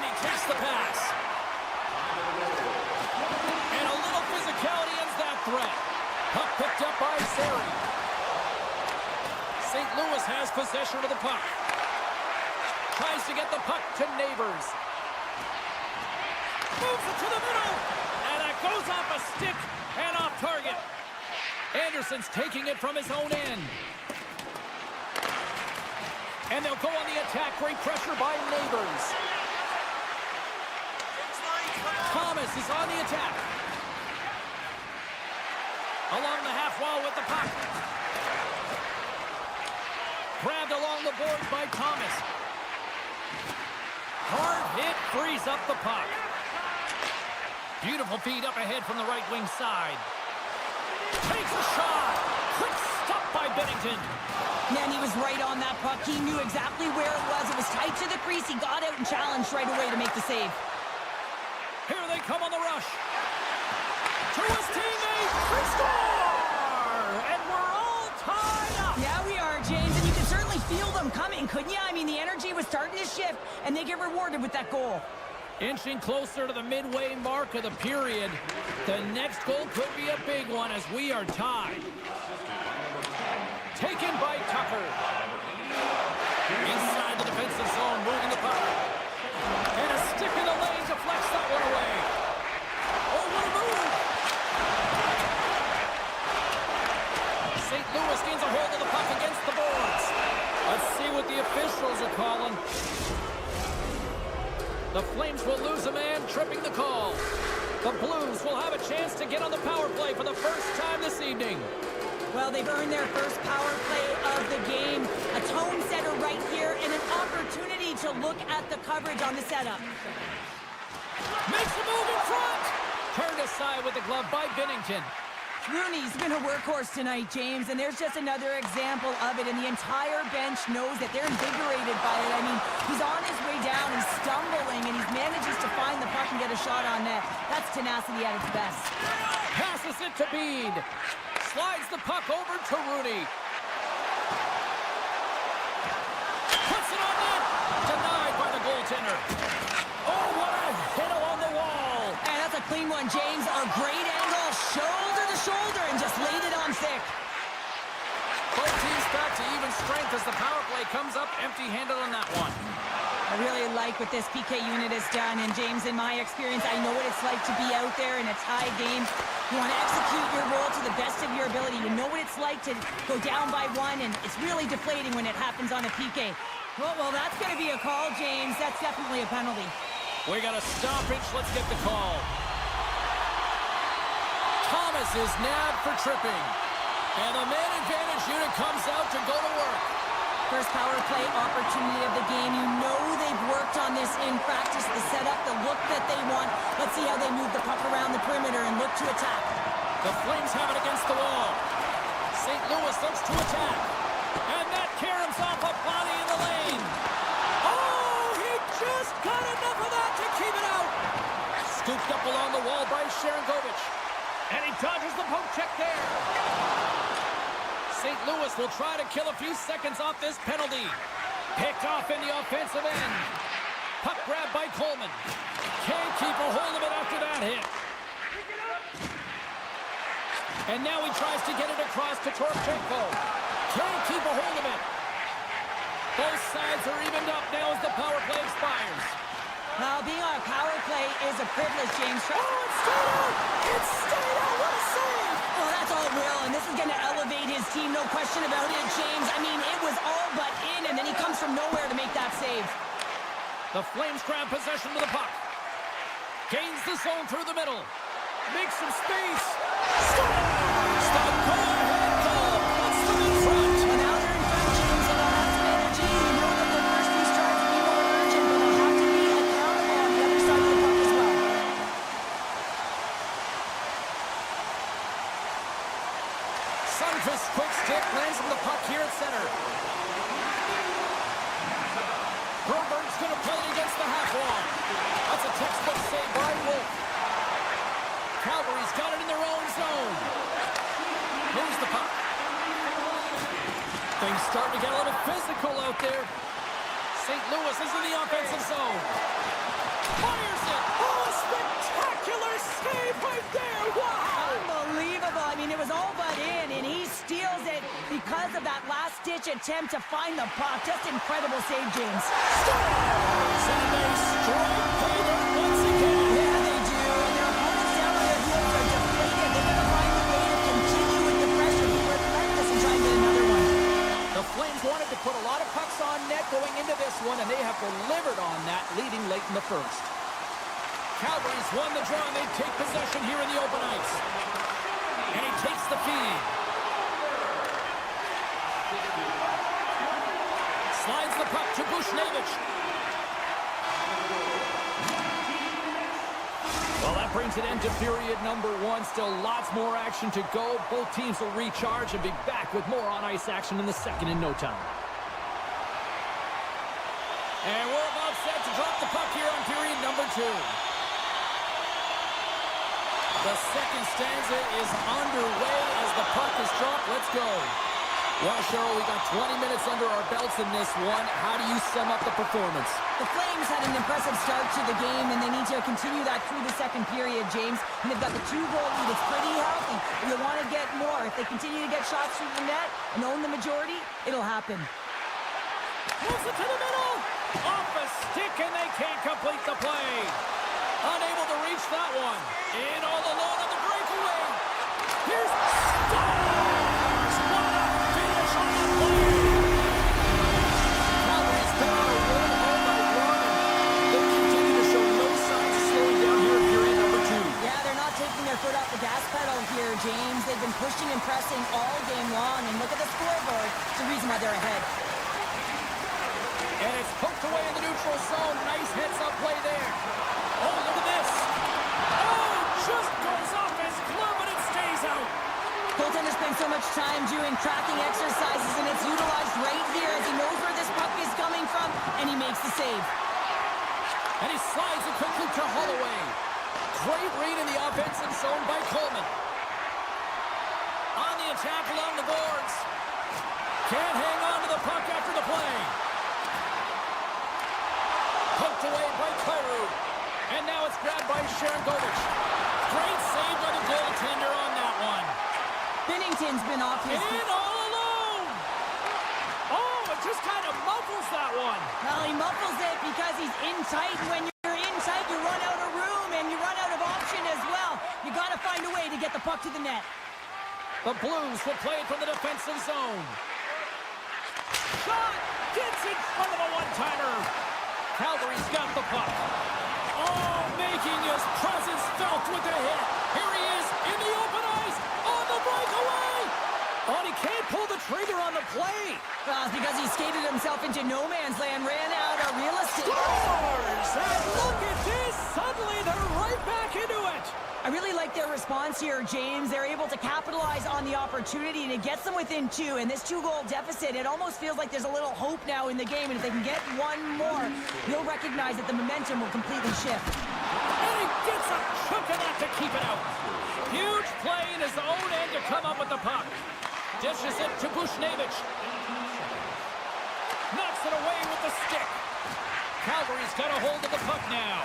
And he takes the pass. And a little physicality ends that threat. Puck picked up by Zary. St. Louis has possession of the puck. Tries to get the puck to Neighbors. Moves it to the middle. And that goes off a stick and off target. Anderson's taking it from his own end. And they'll go on the attack. Great pressure by Neighbors. Thomas is on the attack. Along the half wall with the puck. Grabbed along the boards by Thomas. Hard hit frees up the puck. Beautiful feed up ahead from the right wing side. Takes a shot. Quick stop by Bennington. Man, he was right on that puck. He knew exactly where it was. It was tight to the crease. He got out and challenged right away to make the save. Here they come on the rush. To his teammate. They score! And we're all tied up. Yeah, we are, James. And you can certainly feel them coming, couldn't you? I mean, the energy was starting to shift, and they get rewarded with that goal. Inching closer to the midway mark of the period. The next goal could be a big one as we are tied. Taken by Tucker. Inside the defensive zone, moving the puck. And a stick in the lane deflects that one away. Oh, what a move! St. Louis gains a hold of the puck against the boards. Let's see what the officials are calling. The Flames will lose a man, tripping the call. The Blues will have a chance to get on the power play for the first time this evening. Well, they've earned their first power play of the game. A tone setter right here and an opportunity to look at the coverage on the setup. Makes a move in front. Turned aside with the glove by Bennington. Rooney's been a workhorse tonight, James, and there's just another example of it, and the entire bench knows that they're invigorated by it. I mean, he's on his way down, he's stumbling, and he manages to find the puck and get a shot on net. That's tenacity at its best. Passes it to Bede. Slides the puck over to Rooney. Puts it on net. Denied by the goaltender. Oh, what a hit along the wall. And that's a clean one, James. A great angle, shoulder to shoulder, and just laid it on thick. Both teams back to even strength as the power play comes up empty-handed on that one. I really like what this PK unit has done, and James, in my experience, I know what it's like to be out there in a tie game. You want to execute your role to the best of your ability. You know what it's like to go down by one, and it's really deflating when it happens on a PK. Well, that's going to be a call, James. That's definitely a penalty. We got a stoppage. Let's get the call. Thomas is nabbed for tripping. And the man advantage unit comes out to go to work. First power play opportunity of the game. You know they've worked on this in practice, the setup, the look that they want. Let's see how they move the puck around the perimeter and look to attack. The Flames have it against the wall. St. Louis looks to attack. And that caroms off a body in the lane. Oh, he just got enough of that to keep it out. Scooped up along the wall by Sharangovich. And he dodges the poke check there. St. Louis will try to kill a few seconds off this penalty. Picked off in the offensive end. Puck grab by Coleman. Can't keep a hold of it after that hit. And now he tries to get it across to Torchenko. Can't keep a hold of it. Both sides are evened up now as the power play expires. Well, being on a power play is a privilege, James. Oh, it's stayed out! It's stayed out! What a save! Well, that's all it will, and this is going to elevate his team, no question about it, James. I mean, it was all but in, and then he comes from nowhere to make that save. The Flames grab possession of the puck. Gains the zone through the middle. Makes some space. Scores! The go-ahead goal puts them in front. Well, now they're in front, James, and they'll have some energy. You know that the first few starts will be more urgent, but they'll have to be accountable on the other side of the puck as well. Sundqvist quick stick lands on the puck here at center. Broberg's going to play it against the half wall. That's a textbook save by Wolf. Calgary's got it in their own zone. Moves the puck. Things starting to get a little physical out there. St. Louis is in the offensive zone. Fires it. Oh, a spectacular save right there. Wow. Unbelievable. I mean, it was all but in, and he steals it because of that last-ditch attempt to find the puck. Just incredible save, James. Stars, and they strike Calder once again. Yeah, they do. And their opponents down on their heels are deflated. They're going to find a way to continue with the pressure. Be relentless and try and get another one. The Flames wanted to put a lot of pucks on net going into this one, and they have delivered on that, leading late in the first. Calgary's won the draw, and they take possession here in the open ice. And he takes the feed. Slides the puck to Bushnevich. Well, that brings an end to period number one. Still lots more action to go. Both teams will recharge and be back with more on-ice action in the second in no time. And we're about set to drop the puck here on period number two. The second stanza is underway as the puck is dropped. Let's go. Well, Cheryl, we got 20 minutes under our belts in this one. How do you sum up the performance? The Flames had an impressive start to the game, and they need to continue that through the second period, James. And they've got the 2-goal lead. It's pretty healthy. You want to get more. If they continue to get shots through the net and own the majority, it'll happen. Moves it to the middle. Off a stick, and they can't complete the play. Unable to reach that one. In all alone on the breakaway. Here's Stars. What a finish on the play. Calgary's been on a roll all night long, and they continue to show no signs of slowing down here in period number two. Yeah, they're not taking their foot off the gas pedal here, James. They've been pushing and pressing all game long, and look at the scoreboard. It's the reason why they're ahead. And it's poked away in the neutral zone. Nice heads-up play there. Oh, look at this. Oh, just goes off his glove, and it stays out. Goaltender spends so much time doing tracking exercises, and it's utilized right here as he knows where this puck is coming from, and he makes the save. And he slides it quickly to Holloway. Great read in the offensive zone by Coleman. On the attack along the boards. Can't hang on to the puck after the play. Poked away by Kyrou. And now it's grabbed by Shin. Great save by the goaltender on that one. Binnington's been off his... In all alone. Oh, it just kind of muffles that one. Well, he muffles it because he's in tight. When you're in tight, you run out of room, and you run out of option as well. You got to find a way to get the puck to the net. The Blues will play it from the defensive zone. Shot! Gets in front of a one-timer. Calgary's got the puck. Oh, making his presence felt with the hit. Here he is in the open ice on the breakaway. Oh, he can't pull the trigger on the play. Well, it's because he skated himself into no man's land, ran out of real estate. Scores! And look at this. Suddenly they're right back into it. I really like their response here, James. They're able to capitalize on the opportunity, and it gets them within two. And this 2-goal deficit, it almost feels like there's a little hope now in the game. And if they can get one more, you'll recognize that the momentum will completely shift. And he gets a chunk of that to keep it out. Huge play in his own end to come up with the puck. Dishes it to Bushnevich. Knocks it away with the stick. Calgary's got a hold of the puck now.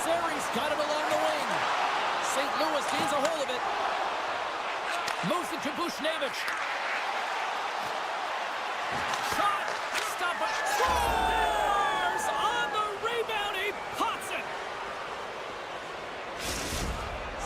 Sari's got it along the wing. St. Louis gains a hold of it. Moves it to Bushnevich. Shot! Stop it! Scores! On the rebound, he pots it!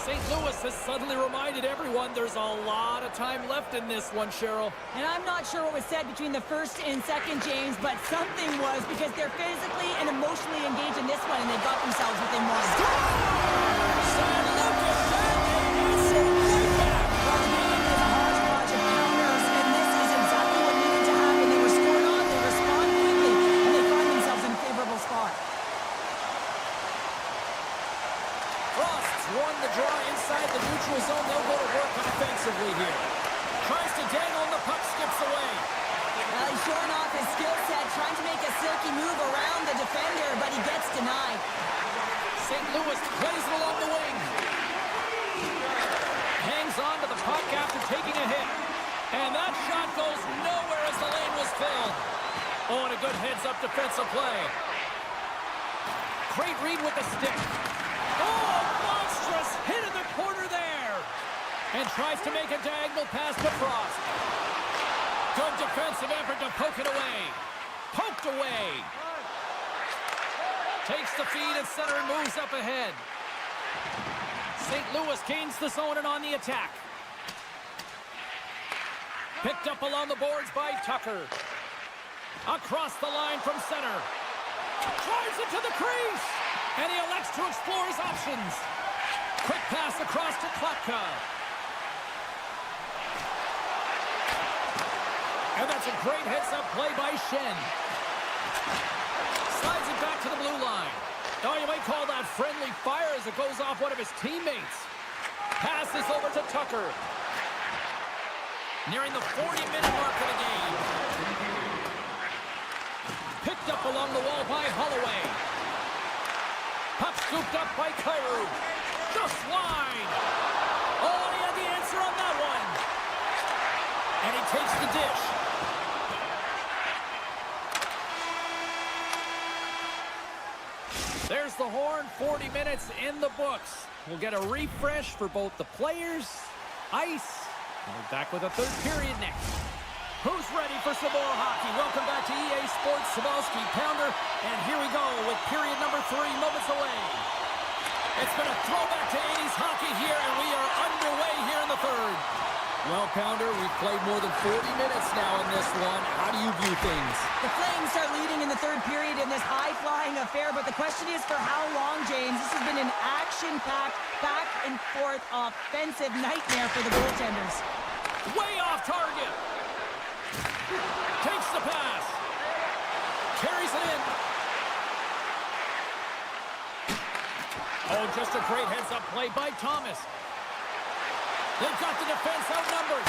St. Louis has suddenly reminded everyone there's a lot of time left in this one, Cheryl. And I'm not sure what was said between the first and second, James, but something was, because they're physically and emotionally engaged in this one, and they got themselves within one. Scores! And look at that! They answer right back! Well, the game is a hodgepodge of counters, and this is exactly what needed to happen. They were scored on, they respond quickly, and they find themselves in a favorable spot. Frost's won the draw inside the neutral zone. They'll go to work offensively here. Tries to dangle, and the puck skips away. Well, he's showing off his skill set, trying to make a silky move around the defender, but he gets denied. St. Louis plays it along the wing. Hangs on to the puck after taking a hit. And that shot goes nowhere as the lane was filled. Oh, and a good heads-up defensive play. great read with the stick. Oh, monstrous hit in the corner there. And tries to make a diagonal pass to Frost. Good defensive effort to poke it away. Poked away. Takes the feed at center and moves up ahead. St. Louis gains the zone and on the attack. Picked up along the boards by Tucker. Across the line from center. Drives it to the crease. And he elects to explore his options. Quick pass across to Klapka. And that's a great heads-up play by Shin. Slides it back to the blue line. Oh, you might call that friendly fire as it goes off one of his teammates. Passes over to Tucker. Nearing the 40-minute mark of the game. Picked up along the wall by Holloway. Puck scooped up by Kyrou. Just wide. Oh, and he had the answer on that one. And he takes the dish. There's the horn, 40 minutes in the books. We'll get a refresh for both the players, ice, and we're back with a third period next. Who's ready for some more hockey? Welcome back to EA Sports Sabalski Pounder, and here we go with period number 3 moments away. It's been a throwback to 80s hockey here, and we are underway here in the third. Well, Pounder, we've played more than 40 minutes now in this one. How do you view things? The Flames start leading in the third period in this high-flying affair, but the question is for how long, James? This has been an action-packed, back-and-forth offensive nightmare for the goaltenders. Way off target. Takes the pass. Carries it in. Oh, just a great heads-up play by Thomas. They've got the defense outnumbered.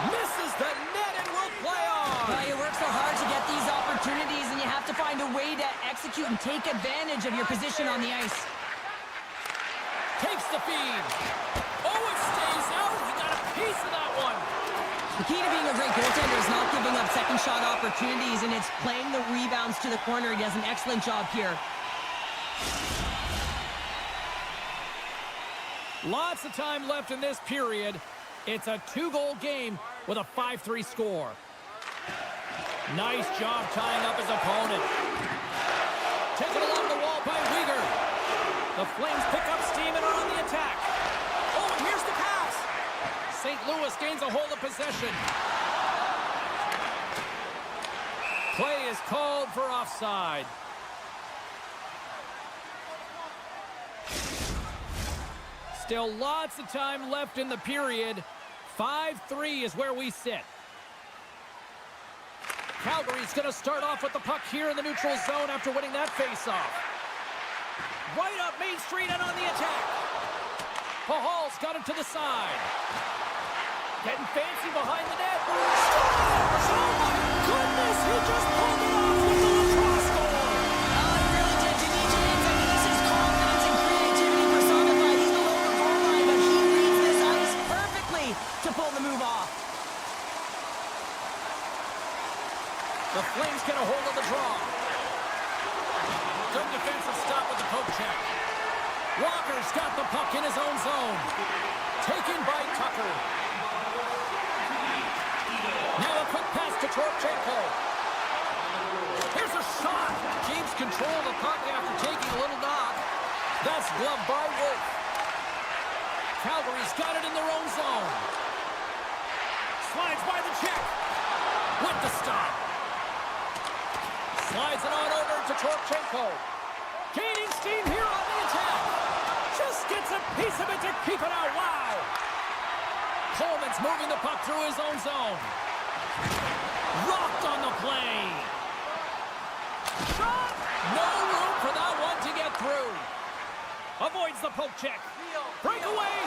Misses the net and will play on. Well, you work so hard to get these opportunities, and you have to find a way to execute and take advantage of your position on the ice. Takes the feed. Oh, it stays out. He got a piece of that one. The key to being a great goaltender is not giving up second shot opportunities, and it's playing the rebounds to the corner. He does an excellent job here. Lots of time left in this period. It's a 2-goal game with a 5-3 score. Nice job tying up his opponent. Taken along the wall by Weegar. The Flames pick up steam and are on the attack. Oh, and here's the pass. St. Louis gains a hold of possession. Play is called for offside. Still lots of time left in the period. 5-3 is where we sit. Calgary's going to start off with the puck here in the neutral zone after winning that faceoff. Right up Main Street and on the attack. Pahal's got it to the side. Getting fancy behind the net. Oh my goodness, he just pulled it off with the lacrosse goal. Oh, he really did, Jimmy James. I mean, this is confidence and creativity personified. He's below the goal line, but he reads this ice perfectly to pull the move off. The Flames get a hold of the draw. Good defensive stop with the poke check. Walker's got the puck in his own zone. Taken by Tucker. Now a quick pass to Torchenko. Here's a shot. Keeps control of the puck after taking a little knock. That's gloved by Wolf. Calgary's got it in their own zone. Slides by the check. With the stop. Slides it on over to Torchenko. Gaining steam here on the attack. Just gets a piece of it to keep it out. Wow. Coleman's moving the puck through his own zone. Rocked on the play. Shot. No room for that one to get through. Avoids the poke check. Breakaway.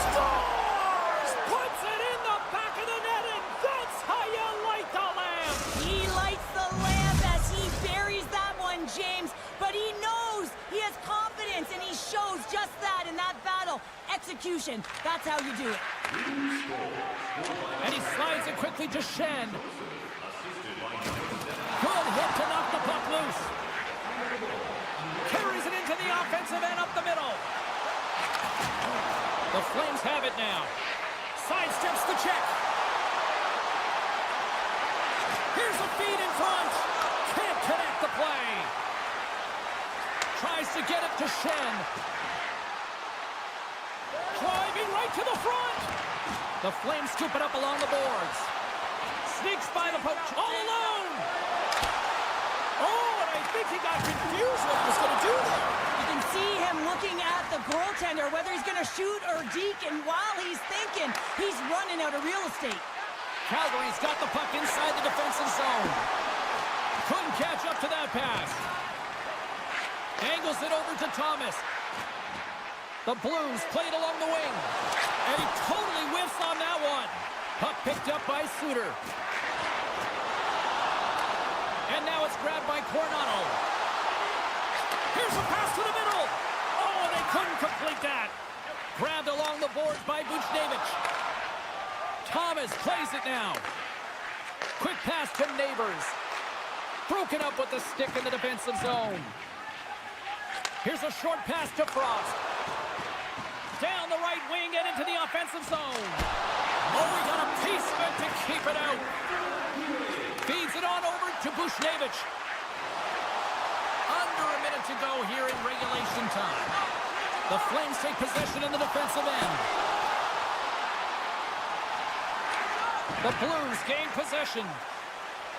Scores. Puts it in the back of the net, and that's how you light the lamp. He lights the lamp as he buries that one, James. But he knows he has confidence, and he shows just that in that battle. Execution. That's how you do it. And he slides it quickly to Shin. Good hit to knock the puck loose. offensive end up the middle. The Flames have it now. Sidesteps the check. Here's a feed in front. Can't connect the play. Tries to get it to Shin. Driving right to the front. The Flames scoop it up along the boards. Sneaks by the poach. All alone. Oh, and I think he got confused what he was going to do there. You can see him looking at the goaltender, whether he's going to shoot or deke, and while he's thinking, he's running out of real estate. Calgary's got the puck inside the defensive zone. Couldn't catch up to that pass. Angles it over to Thomas. The Blues played along the wing. And he totally whiffs on that one. Puck picked up by Suter. And now it's grabbed by Coronado. Here's a pass to the middle. Oh, and they couldn't complete that. Grabbed along the boards by Buchnevich. Thomas plays it now. Quick pass to Neighbors. Broken up with the stick in the defensive zone. Here's a short pass to Frost. Down the right wing and into the offensive zone. Oh, we got a piece of it to keep it out. Feeds it on over to Buchnevich. Under a minute to go here in regulation time. The Flames take possession in the defensive end. The Blues gain possession.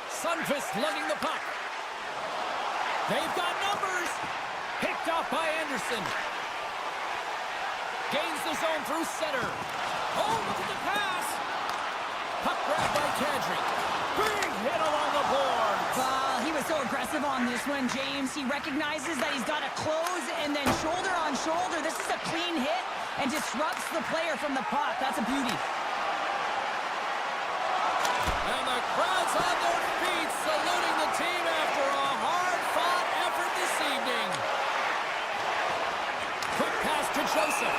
Sundqvist lugging the puck. They've got numbers. Picked off by Anderson. Gains the zone through center. Oh, look at the pass. Puck grabbed by Kadri. Big hit along the boards. He was so aggressive on this one, James. He recognizes that he's got to close and then shoulder on shoulder. This is a clean hit and disrupts the player from the puck. That's a beauty. And the crowd's on their feet saluting the team after a hard-fought effort this evening. Quick pass to Joseph.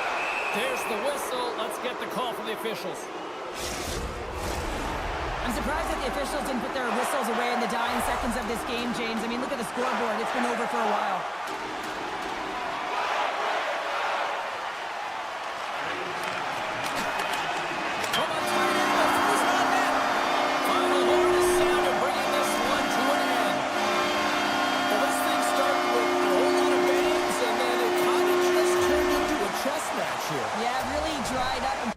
There's the whistle. Let's get the call from the officials. I'm surprised that the officials didn't put their whistles away in the dying seconds of this game, James. I mean, look at the scoreboard. It's been over for a while. From a tight angle, who's not in? Final horn is sounded, bringing this one to an end. Well, this thing started with a whole lot of bangs, and then it kind of just turned into a chess match here. Yeah, it really dried up.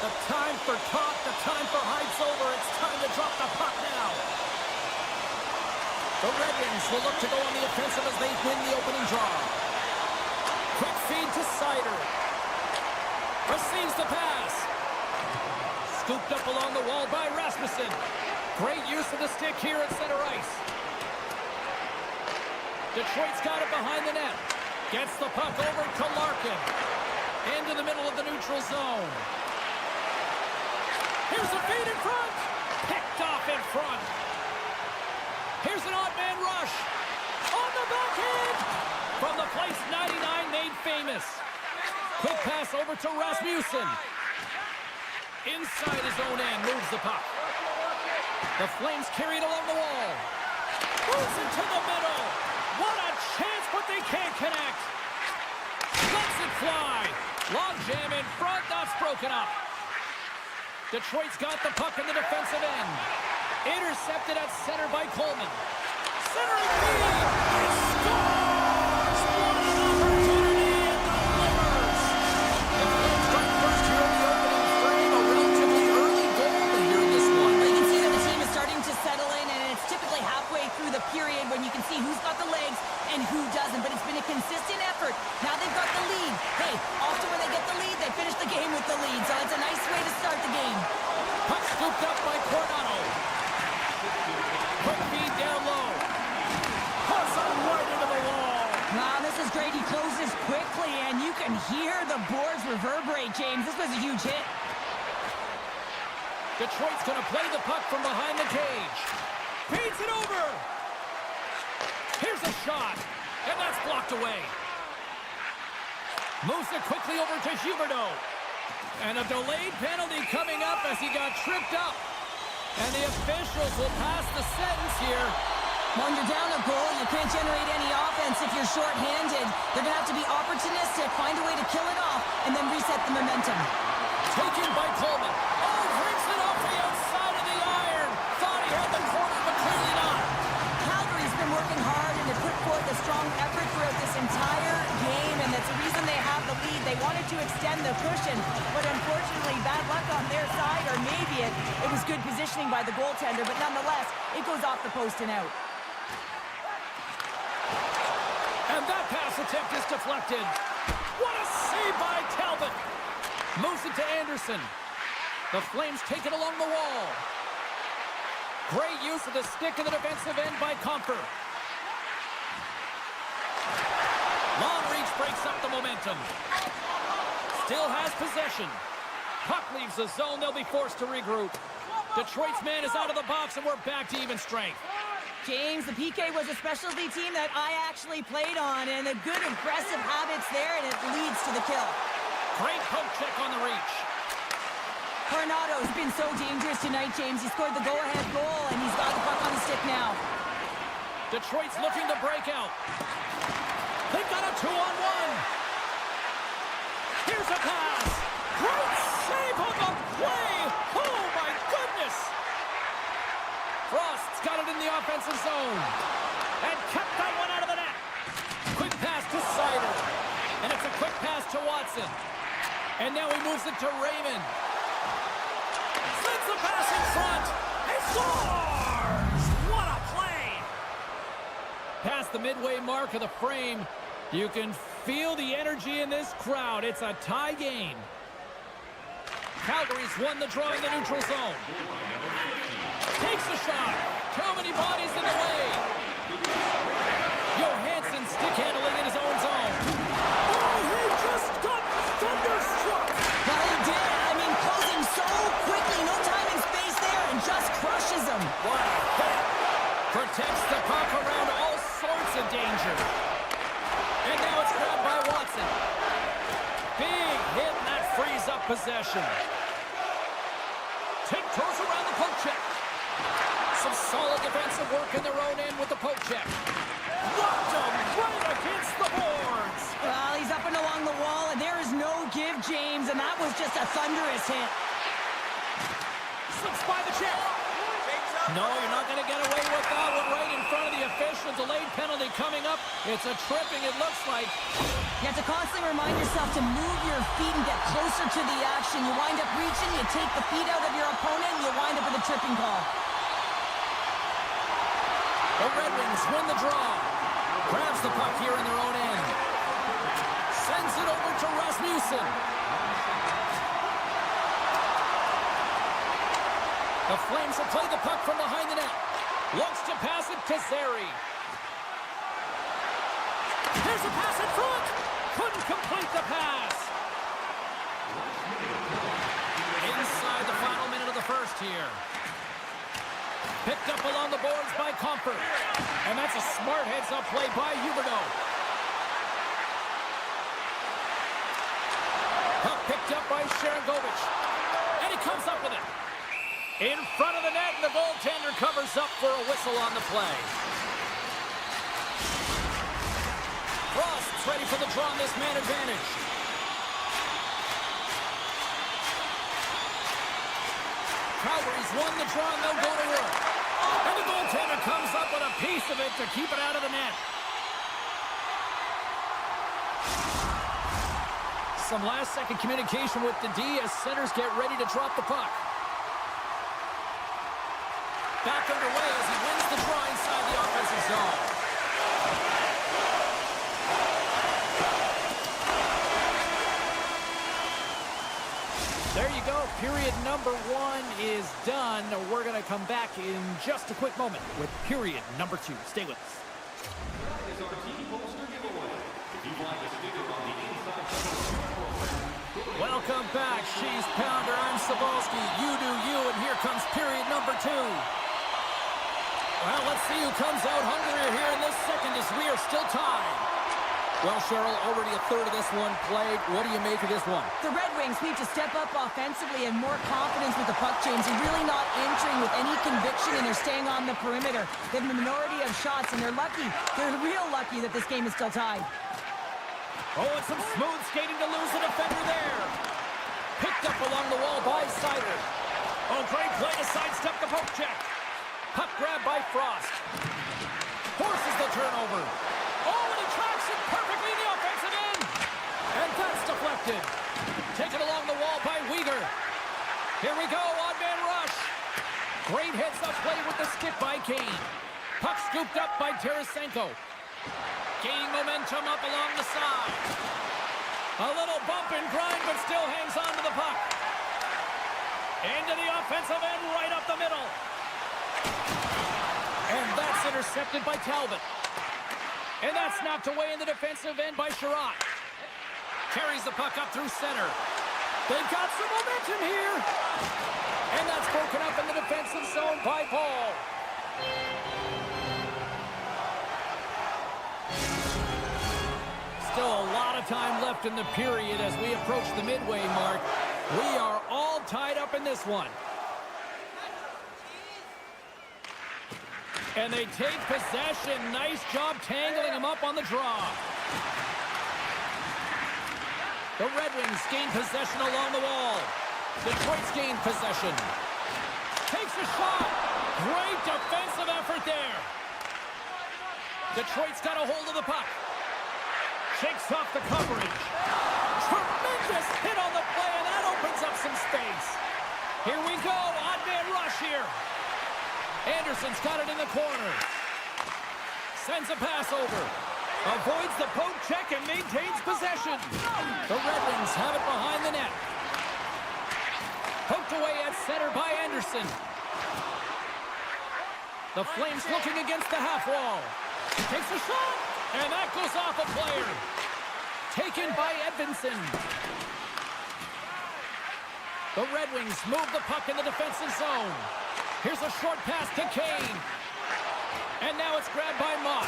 The time for talk, the time for hype's over. It's time to drop the puck now. The Red Wings will look to go on the offensive as they win the opening draw. Quick feed to Sider. Receives the pass. Scooped up along the wall by Rasmussen. Great use of the stick here at center ice. Detroit's got it behind the net. Gets the puck over to Larkin. Into the middle of the neutral zone. Here's a feed in front. Picked off in front. Here's an odd man rush. On the backhand. From the place 99 made famous. Quick pass over to Rasmussen. Inside his own end, moves the puck. The Flames carry it along the wall. Moves into the middle. What a chance, but they can't connect. Lets it fly. Log jam in front, that's broken up. Detroit's got the puck in the defensive end. Intercepted at center by Coleman. Centering feed. He scores! What an opportunity and delivers. The Flames got first here in the opening frame. A relatively early goal here in this one. Well, you can see that the team is starting to settle in, and it's typically halfway through the period when you can see who's got the legs and who doesn't. But it's been a consistent effort. Now they've got the lead. Hey, often when they get the lead, they finish the game with the lead. So it's a nice way to start the game. Puck scooped up by Coronado. Quick feed down low. Puts it right into the wall. Wow, this is great. He closes quickly, and you can hear the boards reverberate, James. This was a huge hit. Detroit's going to play the puck from behind the cage. Feeds it over. Here's a shot, and that's blocked away. Moves it quickly over to Huberdeau. And a delayed penalty coming up as he got tripped up. And the officials will pass the sentence here. When you're down a goal, you can't generate any offense if you're short-handed. They're going to have to be opportunistic, find a way to kill it off, and then reset the momentum. Taken by Coleman. Oh, drinks it off the outside of the iron. Thought he had the corner, but clearly not. Calgary's been working hard and have put forth a strong effort throughout this entire game, and that's the reason they have the lead. They wanted to extend the cushion, but unfortunately, bad luck on their side, or maybe it was good positioning by the goaltender, but nonetheless, it goes off the post and out. And that pass attempt is deflected. What a save by Talbot. Moves it to Anderson. The Flames take it along the wall. Great use of the stick in the defensive end by Comfer. Long reach breaks up the momentum. Still has possession. Puck leaves the zone. They'll be forced to regroup. Detroit's man is out of the box, and we're back to even strength. James, the PK was a specialty team that I actually played on, and a good aggressive habits there, and it leads to the kill. Great poke check on the reach. Coronado's been so dangerous tonight, James. He scored the go-ahead goal, and he's got the puck on the stick now. Detroit's looking to break out. They've got a 2-on-1. Here's a pass. Great save on the play. Oh, my goodness. Frost's got it in the offensive zone. And kept that one out of the net. Quick pass to Sider. And it's a quick pass to Watson. And now he moves it to Raymond. Sends the pass in front. He scores! What a play! Past the midway mark of the frame, you can feel the energy in this crowd. It's a tie game. Calgary's won the draw in the neutral zone. Takes the shot. Too many bodies in the way. Johansson stick handling in his own zone. Oh, he just got thunderstruck. Well, he did. I mean, closing so quickly. No time and space there, and just crushes him. What a hit. Protects the puck around all sorts of danger. And now it's grabbed by Watson. Big hit, and that frees up possession. Tiptoes around the poke check. Some solid defensive work in their own end with the poke check. Locked him right against the boards. Well, he's up and along the wall, and there is no give, James, and that was just a thunderous hit. Slips by the check. No, you're not going to get away with that one right in front of the official. Delayed penalty coming up. It's a tripping, it looks like. You have to constantly remind yourself to move your feet and get closer to the action. You wind up reaching, you take the feet out of your opponent, and you wind up with a tripping call. The Red Wings win the draw. Grabs the puck here in their own end. Sends it over to Rasmussen. The Flames will play the puck from behind the net. Looks to pass it to Zary. Here's a pass in front. Couldn't complete the pass. Inside the final minute of the first here. Picked up along the boards by Comfort. And that's a smart heads-up play by Huberdeau. Puck picked up by Sharangovich. And he comes up with it. In front of the net, and the goaltender covers up for a whistle on the play. Frost's ready for the draw on this man advantage. Calgary's won the draw, and they'll go to work. And the goaltender comes up with a piece of it to keep it out of the net. Some last-second communication with the D as centers get ready to drop the puck. Back underway as he wins the draw inside the offensive zone. There you go. Period number 1 is done. We're going to come back in just a quick moment with period number 2. Stay with us. Welcome back. She's Pounder. I'm Cebulski. You do you, and here comes period number 2. Well, let's see who comes out hungrier here in this second as we are still tied. Well, Cheryl, already a third of this one played. What do you make of this one? The Red Wings need to step up offensively and more confidence with the puck, James. They're really not entering with any conviction, and they're staying on the perimeter. They have the minority of shots, and they're lucky. They're real lucky that this game is still tied. Oh, and some smooth skating to lose the defender there. Picked up along the wall by Seider. Oh, great play to sidestep the poke check. Puck grab by Frost. Forces the turnover. Oh, and he tracks it perfectly in the offensive end. And that's deflected. Taken along the wall by Weegar. Here we go, odd man rush. Great heads-up play with the skip by Kane. Puck scooped up by Tarasenko. Gaining momentum up along the side. A little bump and grind, but still hangs on to the puck. Into the offensive end, right up the middle. And that's intercepted by Talbot. And that's knocked away in the defensive end by Sherratt. Carries the puck up through center. They've got some momentum here. And that's broken up in the defensive zone by Paul. Still a lot of time left in the period as we approach the midway mark. We are all tied up in this one. And they take possession. Nice job tangling him up on the draw. The Red Wings gain possession along the wall. Detroit's gained possession. Takes a shot. Great defensive effort there. Detroit's got a hold of the puck. Shakes off the coverage. Tremendous hit on the play, and that opens up some space. Here we go. Odd man rush here. Anderson's got it in the corner. Sends a pass over. Avoids the poke check and maintains possession. The Red Wings have it behind the net. Poked away at center by Anderson. The Flames looking against the half wall. Takes a shot, and that goes off a player. Taken by Edvinsson. The Red Wings move the puck in the defensive zone. Here's a short pass to Kane. And now it's grabbed by Mott.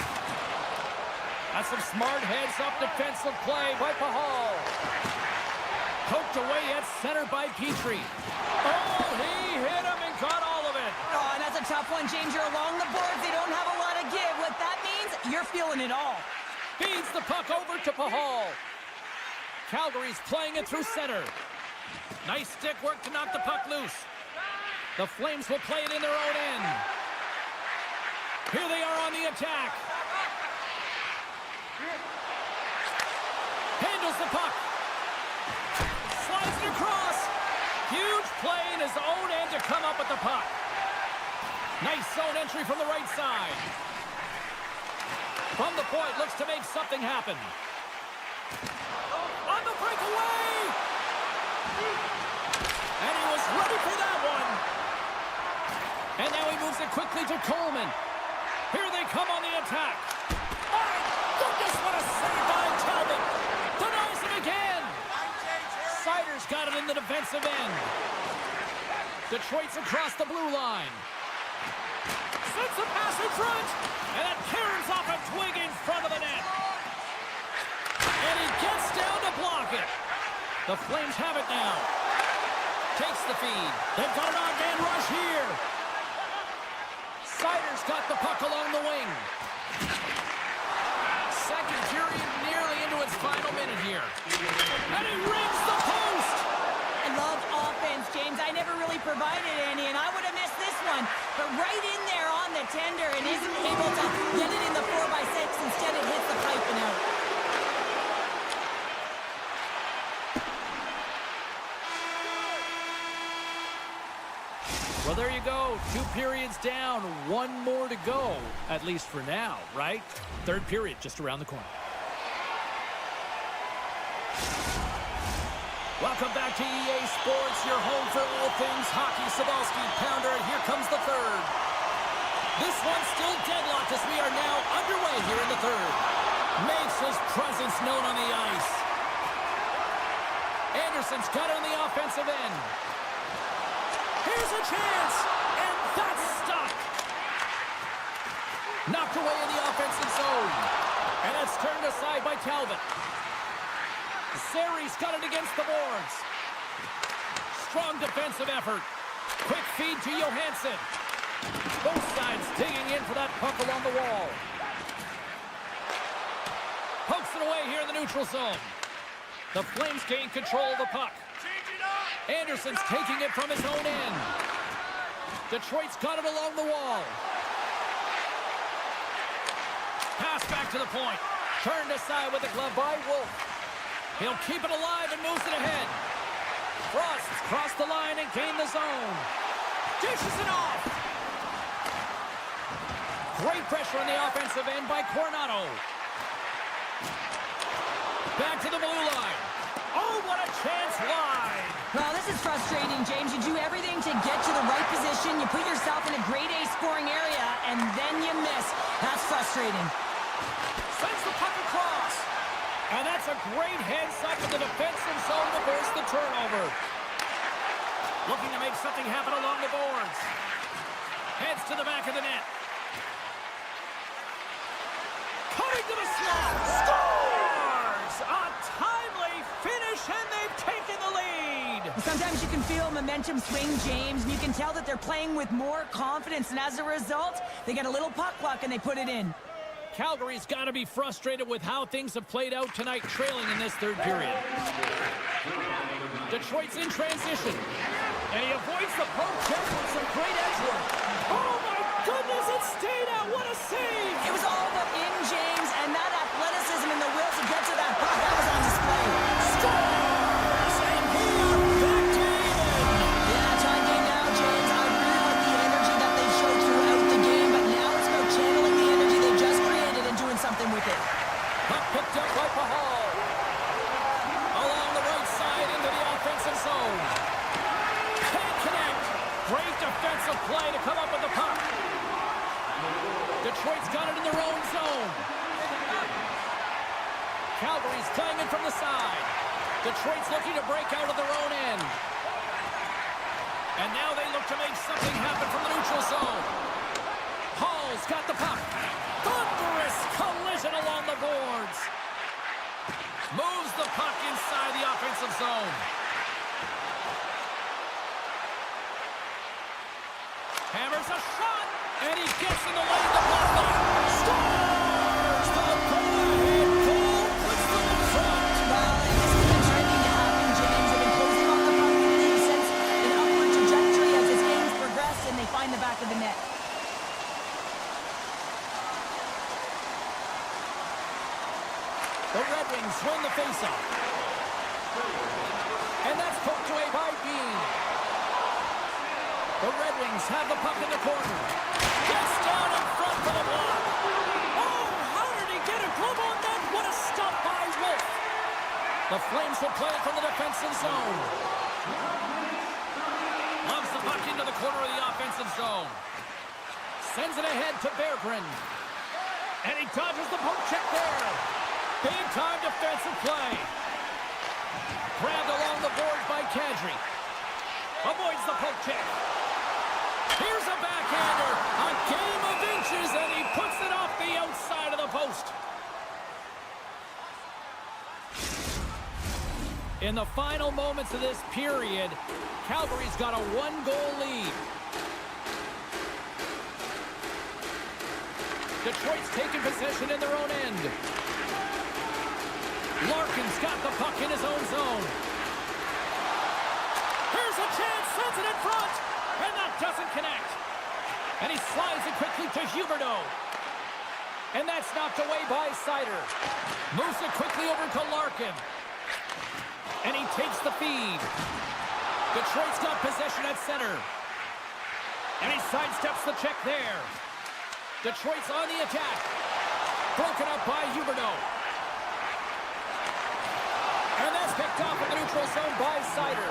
That's some smart heads-up defensive play by Pahal. Poked away at center by Petrie. Oh, he hit him and got all of it. Oh, and that's a tough one, James. You're along the boards. They don't have a lot of give. What that means, you're feeling it all. Feeds the puck over to Pahal. Calgary's playing it through center. Nice stick work to knock the puck loose. The Flames will play it in their own end. Here they are on the attack. Handles the puck. Slides it across. Huge play in his own end to come up with the puck. Nice zone entry from the right side. From the point, looks to make something happen. On the breakaway! And he was ready for that one. And now he moves it quickly to Coleman. Here they come on the attack. Oh, my goodness, what a save by Talbot. Denies him again. Sider's got it in the defensive end. Detroit's across the blue line. Sends a pass in front. And it carries off a twig in front of the net. And he gets down to block it. The Flames have it now. Takes the feed. They've got an odd-man rush here. Sider's got the puck along the wing. Second period nearly into its final minute here. And he rings the post. I love offense, James. I never really provided any, and I would have missed this one. But right in there on the tender and isn't able to get it in the 4x6. Instead, it hits the pipe and out. Well, there you go. 2 periods down, 1 more to go, at least for now, right? Third period just around the corner. Welcome back to EA Sports, your home for all things hockey. Sabalski, Pounder, and here comes the third. This one's still deadlocked as we are now underway here in the third. Makes his presence known on the ice. Anderson's got it on the offensive end. Here's a chance, and that's stopped. Knocked away in the offensive zone. And it's turned aside by Talbot. Zari's got it against the boards. Strong defensive effort. Quick feed to Johansson. Both sides digging in for that puck along the wall. Pokes it away here in the neutral zone. The Flames gain control of the puck. Anderson's taking it from his own end. Detroit's got it along the wall. Pass back to the point. Turned aside with the glove by Wolf. He'll keep it alive and moves it ahead. Frost's crossed the line and gained the zone. Dishes it off. Great pressure on the offensive end by Coronado. Back to the blue line. Oh, what a chance wide. Well, this is frustrating, James. You do everything to get to the right position. You put yourself in a grade A scoring area, and then you miss. That's frustrating. Sends the puck across. And that's a great heads-up in the defensive zone to force the turnover. Looking to make something happen along the boards. Heads to the back of the net. Coming to the slot. Scores! A timely finish, and they've taken the lead. Sometimes you can feel momentum swing, James, and you can tell that they're playing with more confidence, and as a result, they get a little puck luck and they put it in. Calgary's got to be frustrated with how things have played out tonight, trailing in this third period. Detroit's in transition. And he avoids the poke check with some great edge work. Oh, my goodness, it stayed out. What a save. It was all but in, James, and that athleticism and the will to get to that puck, that was on display. Scores! And we are back to even. Yeah, tie game now, James. I really like the energy that they showed throughout the game, but now it's about channeling the energy they just created and doing something with it. Puck picked up by Pahal. Along the right side into the offensive zone. Can't connect. Great defensive play to come up with the puck. Detroit's got it in their own zone. Calgary's playing it from the side. Detroit's looking to break out of their own end. And now they look to make something happen from the neutral zone. Hall's got the puck. Thunderous collision along the boards. Moves the puck inside the offensive zone. Hammers a shot, and he gets in the lane to block that. Scores! The go-ahead goal puts them in front. Well, and this has been trending to happen, James. They've been closing off the puck in since an upward trajectory as this game's progressed. The Red Wings have the puck in the corner. Gets down in front for the block. Oh, how did he get a glove on that? What a stop by Wolf. The Flames will play it from the defensive zone. Loves the puck into the corner of the offensive zone. Sends it ahead to Berggren. And he dodges the poke check there. Big time defensive play. Grabbed along the boards by Kadri. Avoids the poke check. Here's a backhander. A game of inches, and he puts it off the outside of the post. In the final moments of this period, Calgary's got a one-goal lead. Detroit's taking possession in their own end. Larkin's got the puck in his own zone. Here's a chance, sends it in front, and that doesn't connect. And he slides it quickly to Huberdeau. And that's knocked away by Seider. Moves it quickly over to Larkin. And he takes the feed. Detroit's got possession at center. And he sidesteps the check there. Detroit's on the attack. Broken up by Huberdeau. And that's picked off in the neutral zone by Seider.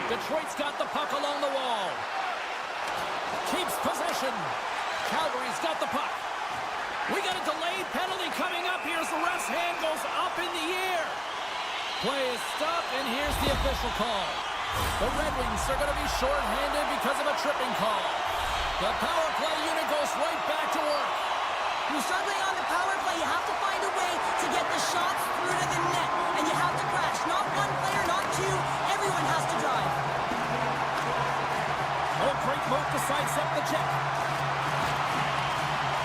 Detroit's got the puck along the wall. Keeps possession. Calgary's got the puck. We got a delayed penalty coming up. Here's the ref's hand goes up in the air. Play is stopped, and here's the official call. The Red Wings are going to be shorthanded because of a tripping call. The power play unit goes right back to work. You're struggling on the power play. You have to find a way to get the shots through to the net. And you have to crash. Not one player, not two. Everyone has to drive. Oh, great move to sidestep the check.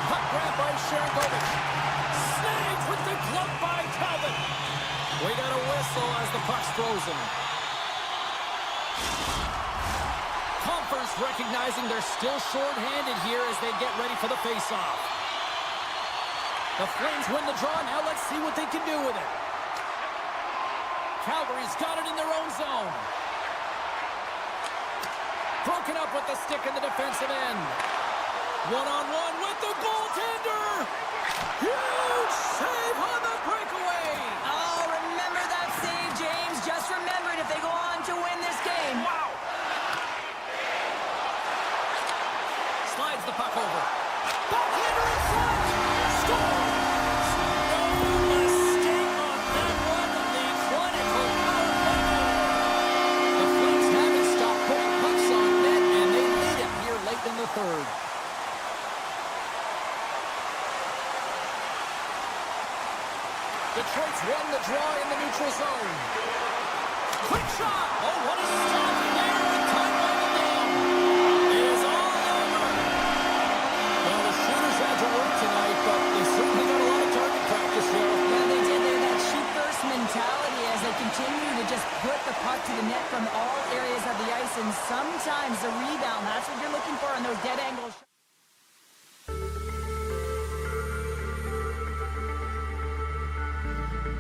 Puck grab by Shin. Snags with the glove by Talbot. We got a whistle as the puck's frozen. Compher's recognizing they're still short-handed here as they get ready for the face-off. The Flames win the draw. Now let's see what they can do with it. Calgary's got it in their own zone. Broken up with the stick in the defensive end. One-on-one with the goaltender. Huge save on the breakaway. Oh, remember that save, James. Just remember it if they go on to win this game. Wow. Slides the puck over. Backhander in front. Score. No mistake on that one. The clinical power play. The Flames haven't stopped putting pucks on net, and they lead it here late in the third. Detroit's won the draw in the neutral zone. Quick shot. Oh, what a stop there with time winding down. It is all over. Well, the shooters had to work tonight, but they certainly got a lot of target practice here. Yeah, they did. They had that shoot-first mentality as they continue to just put the puck to the net from all areas of the ice. And sometimes the rebound, that's what you're looking for on those dead angle shots.